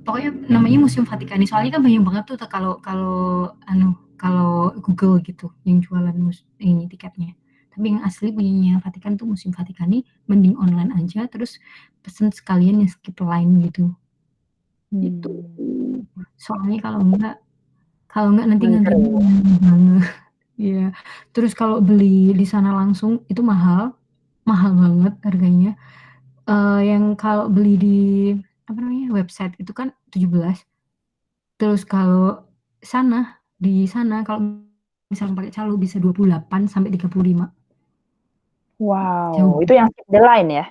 Pokoknya namanya Museum Vatikan. Soalnya kan banyak banget tuh kalau Google gitu yang jualan ini tiketnya. Tapi yang asli punyanya Vatikan tuh Museum Vatikani, mending online aja terus pesen sekalian yang skip line gitu. Gitu. Soalnya kalau enggak nanti ngantri banget. Iya. Terus kalau beli di sana langsung itu mahal banget harganya. Yang kalau beli di website itu kan 17. Terus kalau di sana kalau misalnya pakai calo bisa 28 sampai 35. Wow, Jauh. itu yang skip the line ya?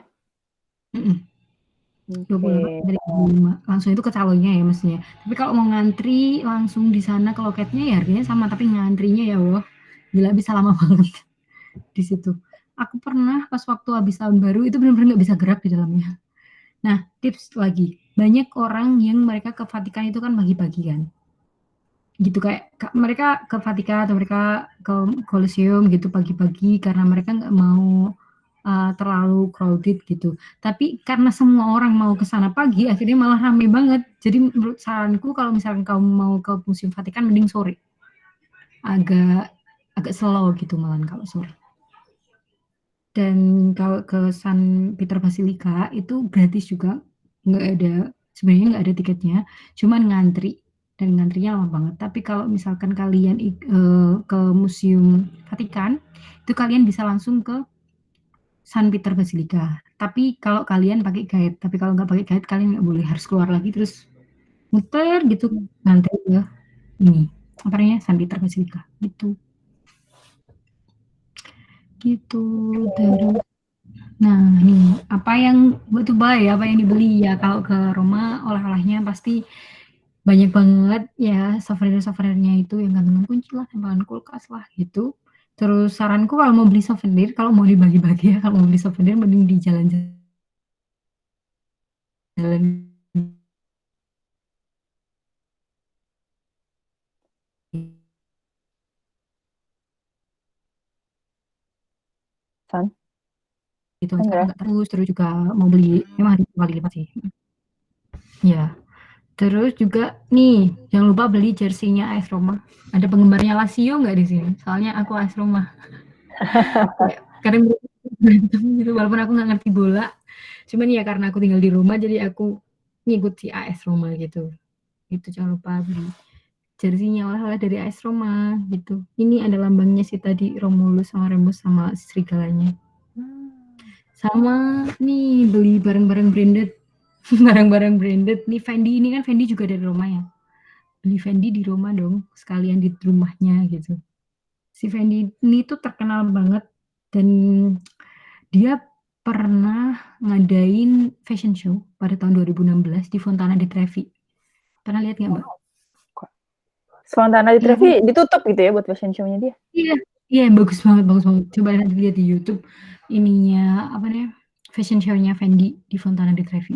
28 dari 35. Langsung itu ke calonya ya mestinya. Tapi kalau mau ngantri langsung di sana ke loketnya ya harganya sama, tapi ngantrinya ya wah, gila bisa lama banget di situ. Aku pernah pas waktu habis tahun baru itu benar-benar nggak bisa gerak di dalamnya. Nah, tips lagi, banyak orang yang mereka ke Vatikan itu kan pagi-pagi kan. Gitu kayak mereka ke Vatikan atau mereka ke Colosseum gitu pagi-pagi karena mereka nggak mau terlalu crowded gitu. Tapi karena semua orang mau ke sana pagi, akhirnya malah rame banget. Jadi menurut saranku kalau misalkan kamu mau ke Museum Vatikan mending sore. Agak slow gitu malah kalau sore. Dan kalau ke San Peter Basilica itu gratis juga, sebenarnya nggak ada tiketnya, cuman ngantri dan ngantrinya lama banget. Tapi kalau misalkan kalian ke Museum Vatikan, itu kalian bisa langsung ke San Peter Basilica. Tapi kalau kalian pakai guide, tapi kalau nggak pakai guide kalian nggak boleh, harus keluar lagi terus muter gitu ngantri ya. Ini apa namanya San Peter Basilica gitu. Terus nah nih apa yang apa yang dibeli ya kalau ke Roma oleh-olehnya pasti banyak banget ya souvenir-souvenirnya itu yang gantungan kunci lah, tempelan kulkas lah gitu. Terus saranku kalau mau beli souvenir, kalau mau dibagi-bagi ya, kalau mau beli souvenir mending di jalan-jalan San? gitu aja, nggak terus juga mau beli memang harus kali lipat sih. Ya, terus juga nih jangan lupa beli jersey-nya AS Roma. Ada penggemarnya Lazio nggak di sini? Soalnya aku AS Roma. Kadang berantem gitu, walaupun aku nggak ngerti bola. Cuman ya karena aku tinggal di Roma, jadi aku ngikut si AS Roma gitu. Itu jangan lupa beli jersinya oleh-oleh dari AS Roma gitu. Ini ada lambangnya sih tadi Romulus sama Remus sama serigalanya. Sama nih beli barang-barang branded. Barang-barang branded. Nih Fendi ini kan Fendi juga dari Roma ya. Beli Fendi di Roma dong, sekalian di rumahnya gitu. Si Fendi ini tuh terkenal banget dan dia pernah ngadain fashion show pada tahun 2016 di Fontana di Trevi. Pernah lihat nggak, Mbak? Fontana di Trevi ditutup gitu ya buat fashion show-nya dia? Iya, bagus banget. Coba nanti lihat di YouTube ininya apa namanya fashion show-nya Fendi di Fontana di Trevi.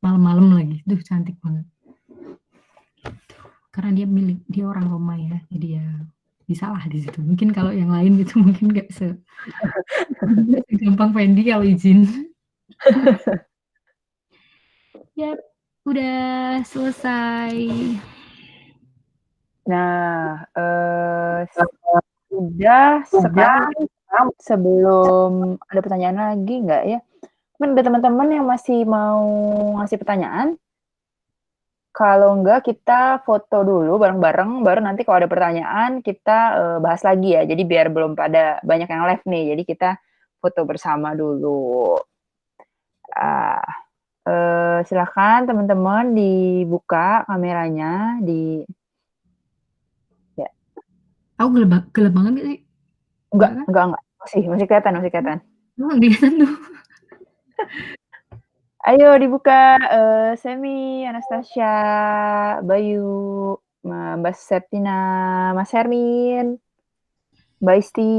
Malam-malam lagi, duh cantik banget. Karena dia orang Roma ya, jadi ya bisa lah di situ. Mungkin kalau yang lain gitu mungkin nggak segampang Fendi kalau izin. Ya, udah selesai. Nah, udah sekarang sebelum ada pertanyaan lagi nggak ya? Mungkin ada teman-teman yang masih mau ngasih pertanyaan? Kalau enggak kita foto dulu bareng-bareng, baru nanti kalau ada pertanyaan kita bahas lagi ya. Jadi biar belum pada banyak yang live nih, jadi kita foto bersama dulu. Silakan teman-teman dibuka kameranya di. Ya. Aku gelap banget gak sih? Enggak. Masih kelihatan. Oh, kelihatan tuh. Ayo dibuka, Semi, Anastasia, Bayu, Mbak Septina, Mas Hermin, Mbak Isti.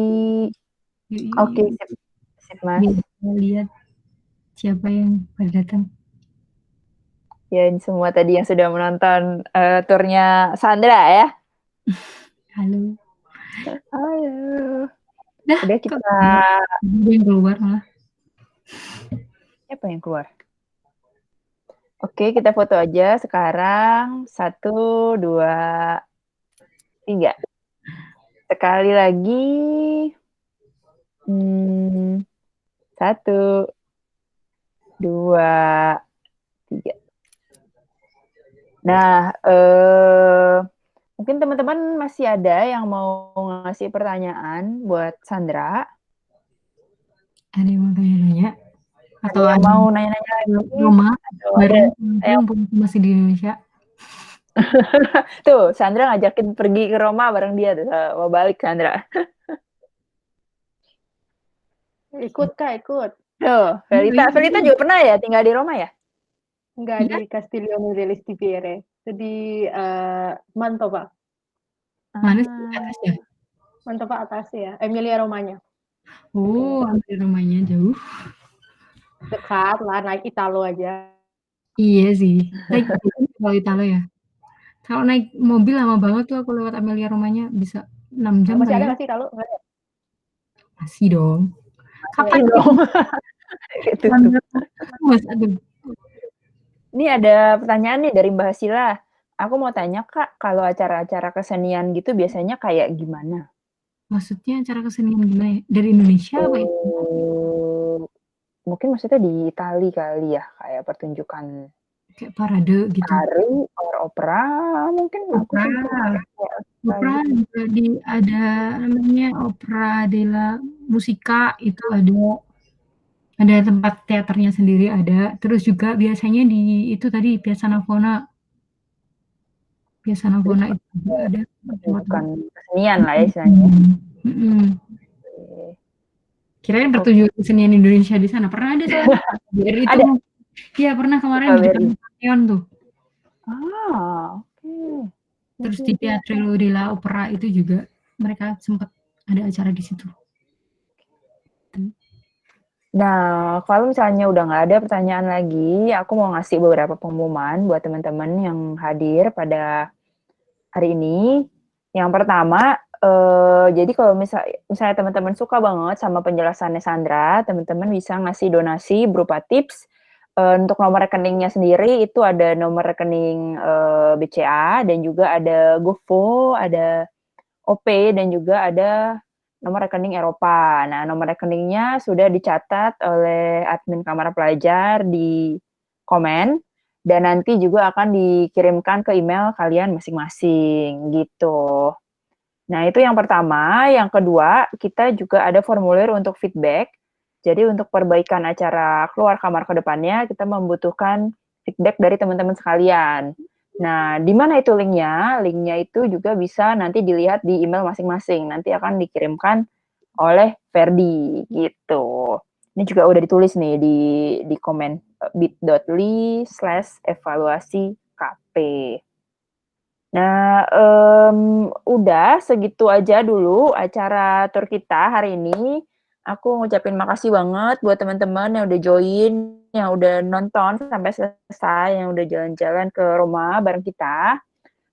Oke, sip Mas. Lihat siapa yang pada datang. Ya, ini semua tadi yang sudah menonton turnya Sandra ya. Halo. Udah kita. Yang keluar malah. Siapa yang keluar? Oke, kita foto aja sekarang. 1, 2, 3. Sekali lagi. 1, 2, 3. Nah, mungkin teman-teman masih ada yang mau ngasih pertanyaan buat Sandra. Ada yang mau tanya-tanya? Atau ada yang mau nanya-nanya lagi? Roma, bareng yang masih di Indonesia. Tuh, Sandra ngajakin pergi ke Roma bareng dia tuh. Mau balik Sandra. Ikut. Tuh, Felita juga pernah ya tinggal di Roma ya? Enggak, di Castiglione delle Stiviere. Di Mantova. Mana sih atasnya? Mantova atas ya, Emilia Romanya. Oh, Emilia Romanya jauh. Dekat lah, naik Italo aja. Iya sih. Naik kalau Italo ya. Kalau naik mobil lama banget tuh aku lewat Emilia Romagna bisa 6 jam Masih kali ada ya. nggak sih kalau nggak ada? Masih dong. Kapan Masih sih? dong. Tutup. Mas, aduh. Ini ada pertanyaan nih dari Mbak Sila. Aku mau tanya Kak, kalau acara-acara kesenian gitu biasanya kayak gimana? Maksudnya acara kesenian gimana ya? Dari Indonesia apa itu? Mungkin maksudnya di Itali kali ya, kayak pertunjukan Kayak parade gitu. tari, opera mungkin aku Opera. sempat kayak Opera gitu. juga ada namanya Opera della Musica itu ada tempat teaternya sendiri ada. Terus juga biasanya di itu tadi Piazza Navona. Piazza Jadi Navona itu juga ada tempat pertunjukan kesenian lah ya istilahnya. Oke. Kirain pertunjukan kesenian Indonesia di sana. Pernah ada soalnya. Biar itu. Ada? Iya pernah kemarin di depan Pantheon tuh. Oke. Terus di Teatro della Opera itu juga mereka sempat ada acara di situ. Nah, kalau misalnya udah nggak ada pertanyaan lagi, aku mau ngasih beberapa pengumuman buat teman-teman yang hadir pada hari ini. Yang pertama, jadi kalau misalnya teman-teman suka banget sama penjelasannya Sandra, teman-teman bisa ngasih donasi berupa tips. Untuk nomor rekeningnya sendiri itu ada nomor rekening BCA dan juga ada GoFo, ada OP dan juga ada nomor rekening Eropa. Nah, nomor rekeningnya sudah dicatat oleh admin Kamar Pelajar di komen dan nanti juga akan dikirimkan ke email kalian masing-masing gitu. Nah, itu yang pertama. Yang kedua, kita juga ada formulir untuk feedback. Jadi untuk perbaikan acara Keluar Kamar ke depannya, kita membutuhkan feedback dari teman-teman sekalian. Nah, di mana itu linknya? Linknya itu juga bisa nanti dilihat di email masing-masing. Nanti akan dikirimkan oleh Ferdi gitu. Ini juga udah ditulis nih di komen bit.ly/evaluasi-KP. Nah, udah segitu aja dulu acara tour kita hari ini. Aku ngucapin makasih banget buat teman-teman yang udah join, yang udah nonton sampai selesai, yang udah jalan-jalan ke Roma bareng kita.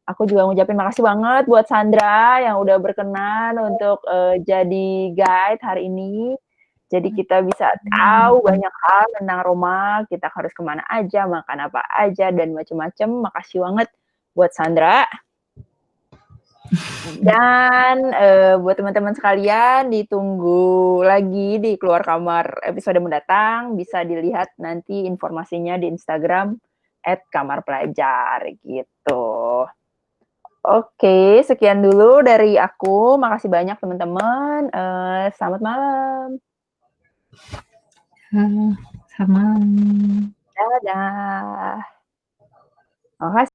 Aku juga ngucapin makasih banget buat Sandra yang udah berkenan untuk jadi guide hari ini. Jadi kita bisa tahu banyak hal tentang Roma, kita harus kemana aja, makan apa aja, dan macam-macam. Makasih banget buat Sandra. Dan buat teman-teman sekalian, ditunggu lagi di Keluar Kamar episode mendatang. Bisa dilihat nanti informasinya di Instagram @kamarpelajar gitu. Oke, sekian dulu dari aku. Makasih banyak teman-teman. Selamat malam. Selamat malam. Dadah. Makasih.